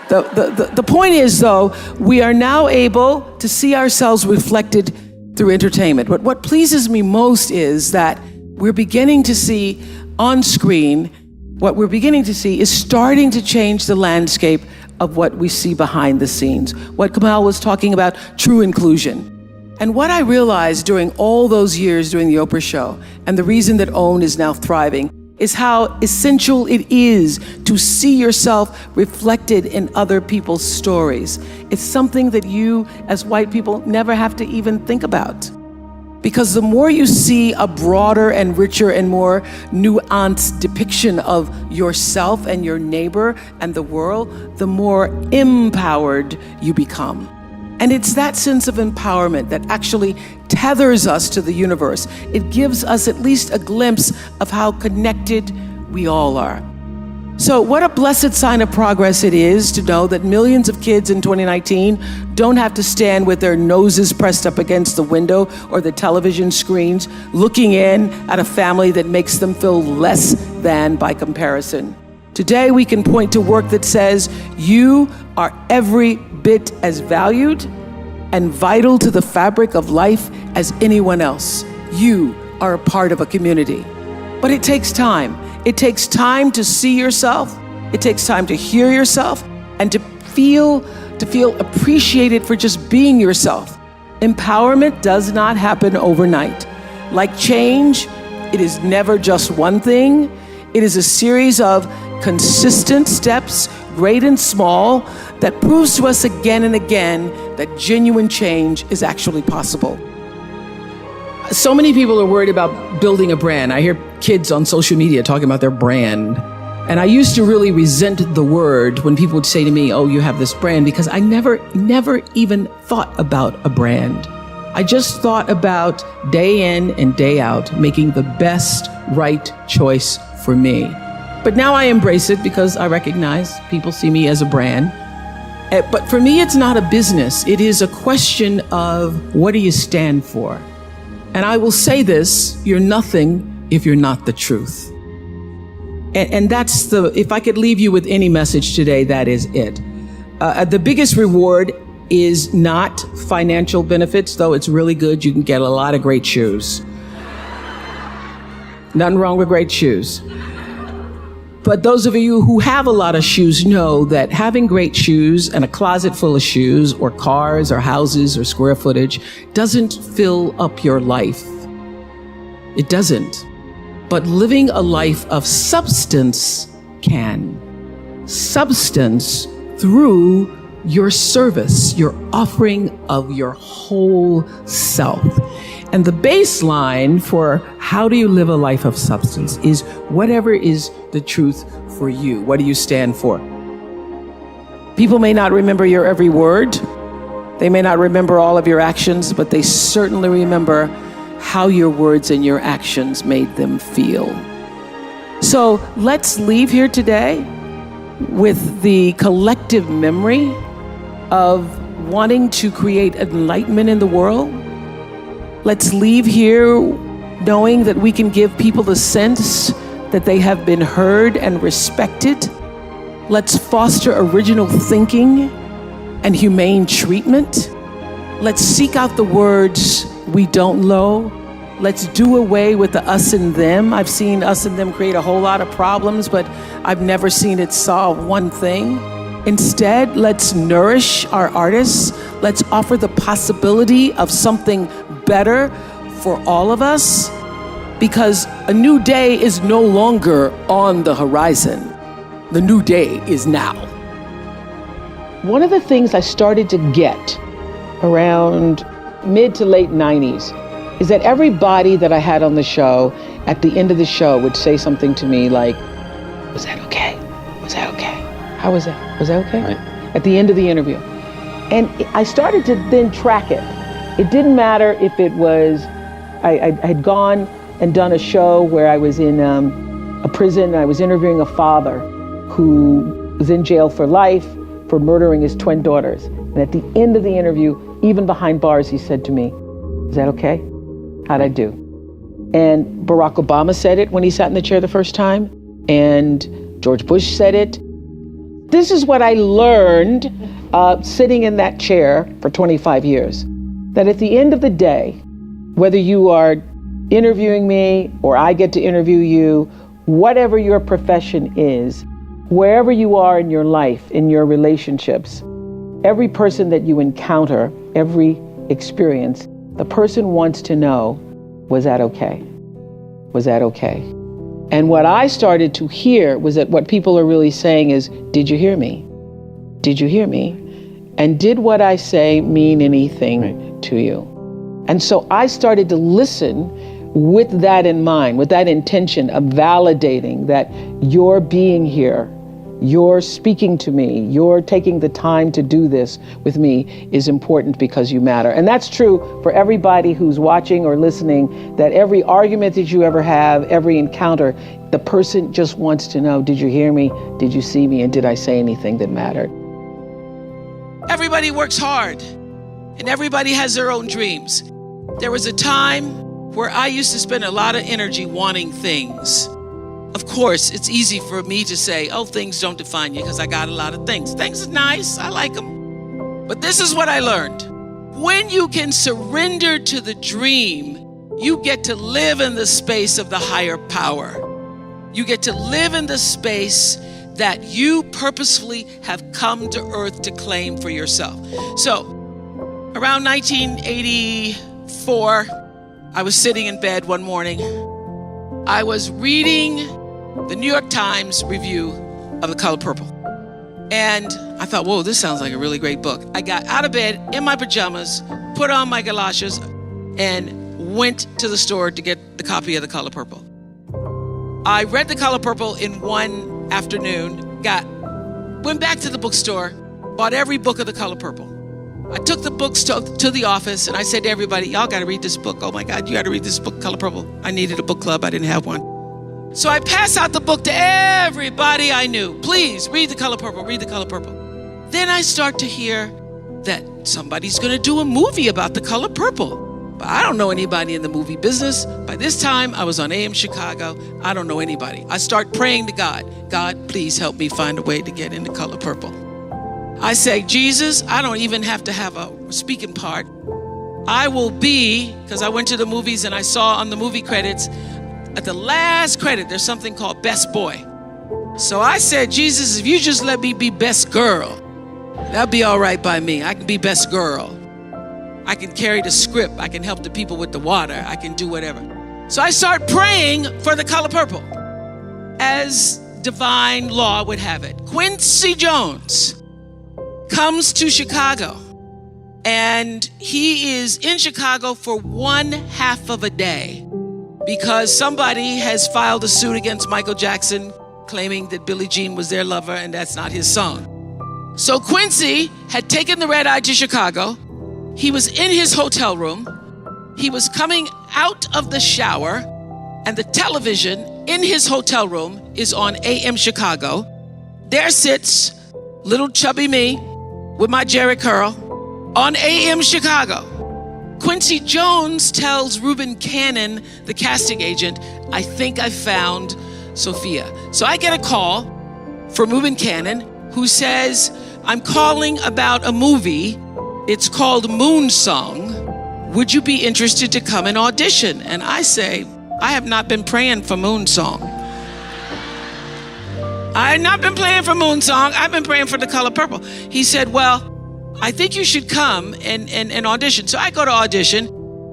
The point is, though, we are now able to see ourselves reflected through entertainment. But what pleases me most is that we're beginning to see on screen, what we're beginning to see is starting to change the landscape of what we see behind the scenes, what Kamal was talking about, true inclusion. And what I realized during all those years doing the Oprah show, and the reason that OWN is now thriving, is how essential it is to see yourself reflected in other people's stories. It's something that you, as white people, never have to even think about. Because the more you see a broader and richer and more nuanced depiction of yourself and your neighbor and the world, the more empowered you become. And it's that sense of empowerment that actually tethers us to the universe. It gives us at least a glimpse of how connected we all are. So what a blessed sign of progress it is to know that millions of kids in 2019 don't have to stand with their noses pressed up against the window or the television screens, looking in at a family that makes them feel less than by comparison. Today, we can point to work that says you are every bit as valued and vital to the fabric of life as anyone else. You are a part of a community. But it takes time. It takes time to see yourself. It takes time to hear yourself and to feel appreciated for just being yourself. Empowerment does not happen overnight. Like change, it is never just one thing. It is a series of consistent steps, great and small, that proves to us again and again that genuine change is actually possible. So many people are worried about building a brand. I hear kids on social media talking about their brand. And I used to really resent the word when people would say to me, oh, you have this brand, because I never even thought about a brand. I just thought about day in and day out, making the best right choice for me. But now I embrace it because I recognize people see me as a brand. But for me, it's not a business. It is a question of what do you stand for? And I will say this, you're nothing if you're not the truth. And that's if I could leave you with any message today, that is it. The biggest reward is not financial benefits, though it's really good. You can get a lot of great shoes. Nothing wrong with great shoes. But those of you who have a lot of shoes know that having great shoes and a closet full of shoes or cars or houses or square footage doesn't fill up your life. It doesn't. But living a life of substance can. Substance through your service, your offering of your whole self. And the baseline for how do you live a life of substance is whatever is the truth for you. What do you stand for? People may not remember your every word. They may not remember all of your actions, but they certainly remember how your words and your actions made them feel. So let's leave here today with the collective memory of wanting to create enlightenment in the world. Let's leave here knowing that we can give people the sense that they have been heard and respected. Let's foster original thinking and humane treatment. Let's seek out the words we don't know. Let's do away with the us and them. I've seen us and them create a whole lot of problems, but I've never seen it solve one thing. Instead, let's nourish our artists. Let's offer the possibility of something better for all of us, because a new day is no longer on the horizon. The new day is now. One of the things I started to get around mid to late 90s is that everybody that I had on the show, at the end of the show, would say something to me like, was that okay? Was that okay? How was that? Was that okay? Right. At the end of the interview. And I started to then track it. It didn't matter if it was, I had gone and done a show where I was in a prison and I was interviewing a father who was in jail for life for murdering his twin daughters. And at the end of the interview, even behind bars, he said to me, is that okay? How'd I do? And Barack Obama said it when he sat in the chair the first time, and George Bush said it. This is what I learned sitting in that chair for 25 years, that at the end of the day, whether you are interviewing me or I get to interview you, whatever your profession is, wherever you are in your life, in your relationships, every person that you encounter, every experience, the person wants to know, was that okay? Was that okay? And what I started to hear was that what people are really saying is, did you hear me? Did you hear me? And did what I say mean anything to you? And so I started to listen with that in mind, with that intention of validating that your being here, you're speaking to me, you're taking the time to do this with me is important because you matter. And that's true for everybody who's watching or listening, that every argument that you ever have, every encounter, the person just wants to know, did you hear me? Did you see me? And did I say anything that mattered? Everybody works hard and everybody has their own dreams. There was a time where I used to spend a lot of energy wanting things. Of course, it's easy for me to say, oh, things don't define you because I got a lot of things. Things are nice, I like them. But this is what I learned. When you can surrender to the dream, you get to live in the space of the higher power. You get to live in the space that you purposefully have come to earth to claim for yourself. So, around 1984, I was sitting in bed one morning. I was reading the New York Times review of The Color Purple. And I thought, whoa, this sounds like a really great book. I got out of bed in my pajamas, put on my galoshes, and went to the store to get the copy of The Color Purple. I read The Color Purple in one afternoon, went back to the bookstore, bought every book of The Color Purple. I took the books to the office and I said to everybody, y'all gotta read this book. Oh my God, you gotta read this book, Color Purple. I needed a book club, I didn't have one. So I passed out the book to everybody I knew. Please, read The Color Purple, read The Color Purple. Then I start to hear that somebody's gonna do a movie about The Color Purple. But I don't know anybody in the movie business. By this time, I was on AM Chicago. I don't know anybody. I start praying to God. God, please help me find a way to get into Color Purple. I say, Jesus, I don't even have to have a speaking part. I will be, because I went to the movies and I saw on the movie credits, at the last credit, there's something called Best Boy. So I said, Jesus, if you just let me be Best Girl, that'll be all right by me. I can be Best Girl. I can carry the script. I can help the people with the water. I can do whatever. So I start praying for The Color Purple. As divine law would have it, Quincy Jones comes to Chicago. And he is in Chicago for 1/2 of a day because somebody has filed a suit against Michael Jackson claiming that Billie Jean was their lover and that's not his song. So Quincy had taken the red eye to Chicago. He was in his hotel room. He was coming out of the shower and the television in his hotel room is on AM Chicago. There sits little chubby me with my Jerry curl on AM Chicago. Quincy Jones tells Reuben Cannon, the casting agent, I think I found Sophia. So I get a call from Reuben Cannon who says, I'm calling about a movie. It's called Moon Song. Would you be interested to come and audition? And I say, I have not been praying for Moon Song. I have not been praying for Moon Song. I've been praying for The Color Purple. He said, well, I think you should come and audition. So I go to audition.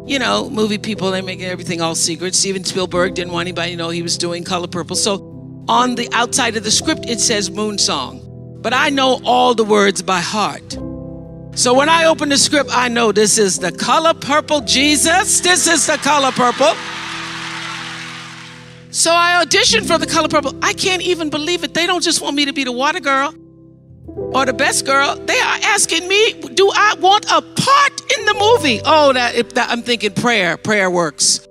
You know, movie people, they make everything all secret. Steven Spielberg didn't want anybody to know he was doing Color Purple. So on the outside of the script, it says Moon Song. But I know all the words by heart. So when I open the script, I know this is The Color Purple, Jesus. This is The Color Purple. So I auditioned for The Color Purple. I can't even believe it. They don't just want me to be the water girl or the best girl. They are asking me, do I want a part in the movie? Oh, that I'm thinking prayer works.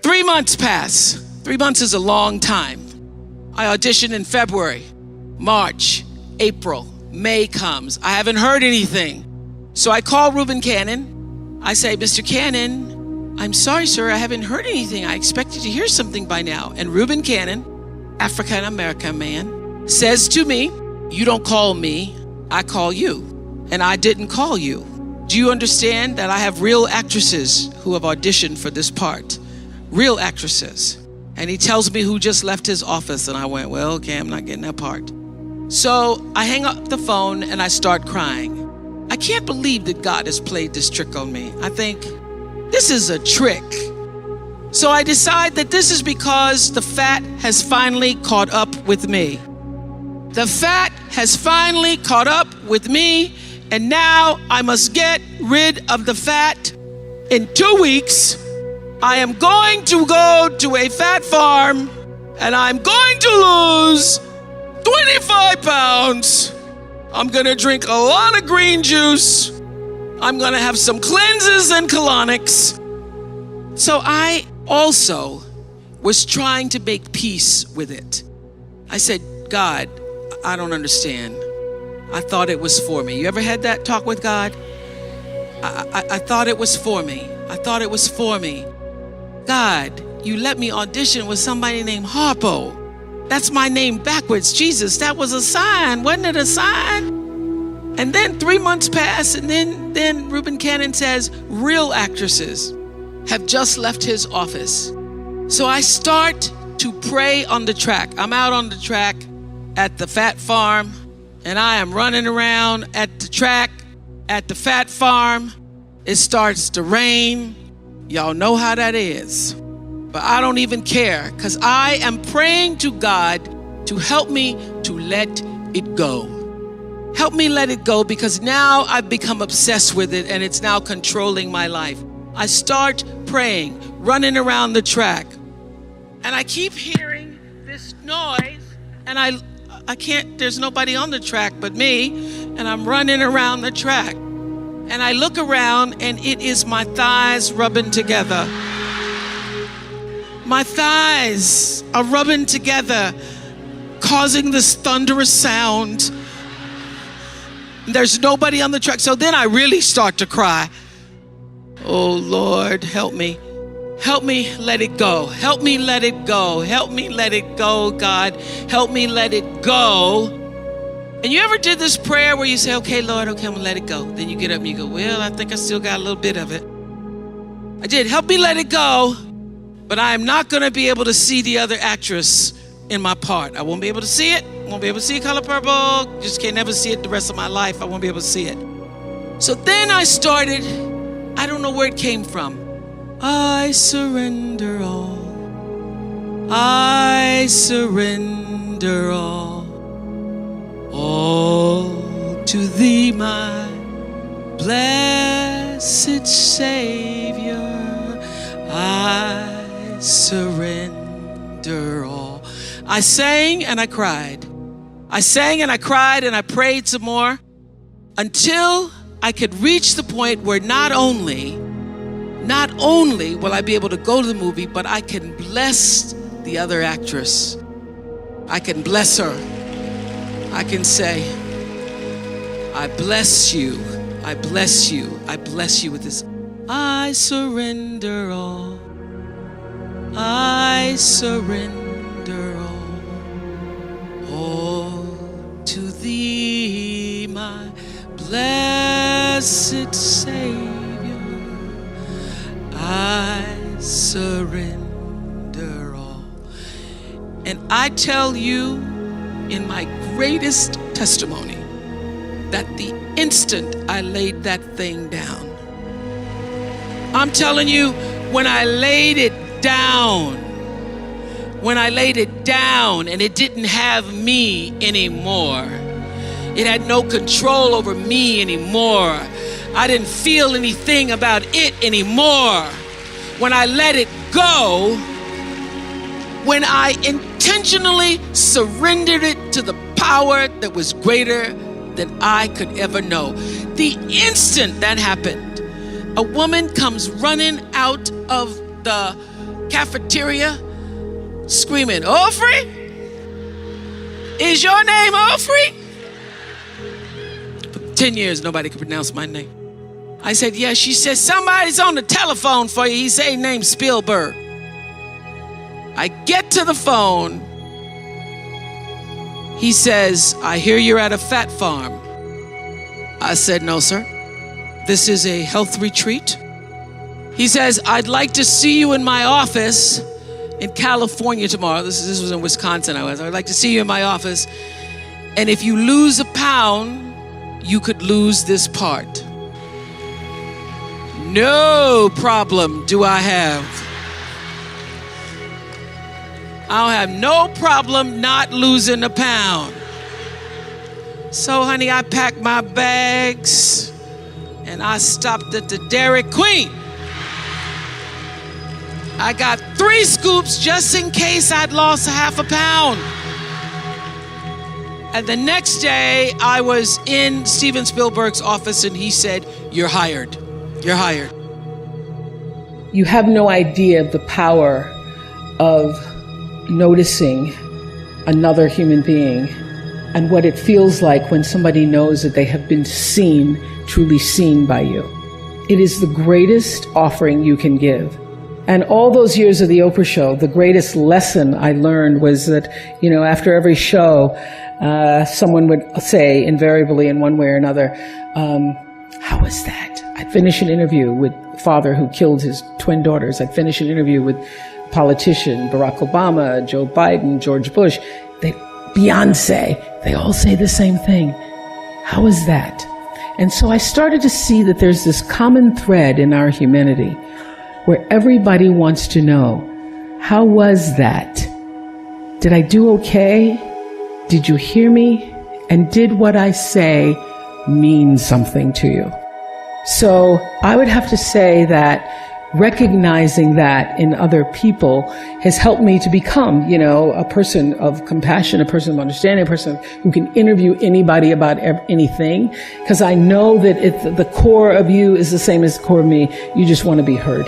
3 months pass. 3 months is a long time. I auditioned in February, March, April, May comes. I haven't heard anything. So I call Reuben Cannon. I say, Mr. Cannon, I'm sorry, sir, I haven't heard anything. I expected to hear something by now. And Reuben Cannon, African-American man, says to me, you don't call me, I call you. And I didn't call you. Do you understand that I have real actresses who have auditioned for this part? Real actresses. And he tells me who just left his office. And I went, well, okay, I'm not getting that part. So I hang up the phone and I start crying. I can't believe that God has played this trick on me. I think, this is a trick. So I decide that this is because the fat has finally caught up with me. The fat has finally caught up with me, and now I must get rid of the fat. In 2 weeks, I am going to go to a fat farm, and I'm going to lose 25 pounds. I'm gonna drink a lot of green juice. I'm gonna have some cleanses and colonics. So I also was trying to make peace with it. I said, God, I don't understand. I thought it was for me. You ever had that talk with God? I thought it was for me. I thought it was for me. God, you let me audition with somebody named Harpo. That's my name backwards. Jesus, that was a sign. Wasn't it a sign? And then 3 months pass, and then Reuben Cannon says, real actresses have just left his office. So I start to pray on the track. I'm out on the track at the fat farm, and I am running around at the track at the fat farm. It starts to rain. Y'all know how that is. But I don't even care, because I am praying to God to help me to let it go. Help me let it go, because now I've become obsessed with it and it's now controlling my life. I start praying, running around the track, and I keep hearing this noise, and I can't, there's nobody on the track but me, and I'm running around the track. And I look around, and it is my thighs rubbing together. My thighs are rubbing together, causing this thunderous sound. There's nobody on the track. So then I really start to cry. Oh, Lord, help me. Help me let it go. Help me let it go. Help me let it go, God. Help me let it go. And you ever did this prayer where you say, okay, Lord, okay, I'm gonna let it go. Then you get up and you go, well, I think I still got a little bit of it. I did. Help me let it go. But I am not gonna be able to see the other actress in my part. I won't be able to see it. I won't be able to see Color Purple. Just can't never see it the rest of my life. I won't be able to see it. So then I started, I don't know where it came from. I surrender all. I surrender all thee, my blessed Savior, I surrender all. I sang and I cried. I sang and I cried and I prayed some more until I could reach the point where not only will I be able to go to the movie, but I can bless the other actress. I can bless her. I can say, I bless you. I bless you. I bless you with this. I surrender all. I surrender all to thee, my blessed Savior. I surrender all. And I tell you in my greatest testimony that the instant I laid that thing down, I'm telling you, when I laid it down and it didn't have me anymore, it had no control over me anymore, I didn't feel anything about it anymore. When I let it go, when I intentionally surrendered it to the power that was greater than I could ever know, the instant that happened, a woman comes running out of the cafeteria screaming, Winfrey? Is your name Winfrey? For 10 years, nobody could pronounce my name. I said, yeah. She said, somebody's on the telephone for you. He said, named Spielberg. I get to the phone. He says, I hear you're at a fat farm. I said, no, sir. This is a health retreat. He says, I'd like to see you in my office in California tomorrow. This was in Wisconsin. I'd like to see you in my office. And if you lose a pound, you could lose this part. No problem do I have. I'll have no problem not losing a pound. So, honey, I packed my bags and I stopped at the Dairy Queen. I got 3 scoops just in case I'd lost a half a pound. And the next day, I was in Steven Spielberg's office and he said, you're hired. You're hired. You have no idea of the power of noticing another human being and what it feels like when somebody knows that they have been seen, truly seen by you. It is the greatest offering you can give. And all those years of the Oprah show, the greatest lesson I learned was that, after every show, someone would say invariably in one way or another, how was that? I'd finish an interview with the father who killed his twin daughters. I'd finish an interview with politician Barack Obama, Joe Biden, George Bush, Beyonce. They all say the same thing. How was that? And so I started to see that there's this common thread in our humanity where everybody wants to know, how was that? Did I do okay? Did you hear me? And did what I say mean something to you? So I would have to say that recognizing that in other people has helped me to become, a person of compassion, a person of understanding, a person who can interview anybody about anything, because I know that the core of you is the same as the core of me. You just want to be heard.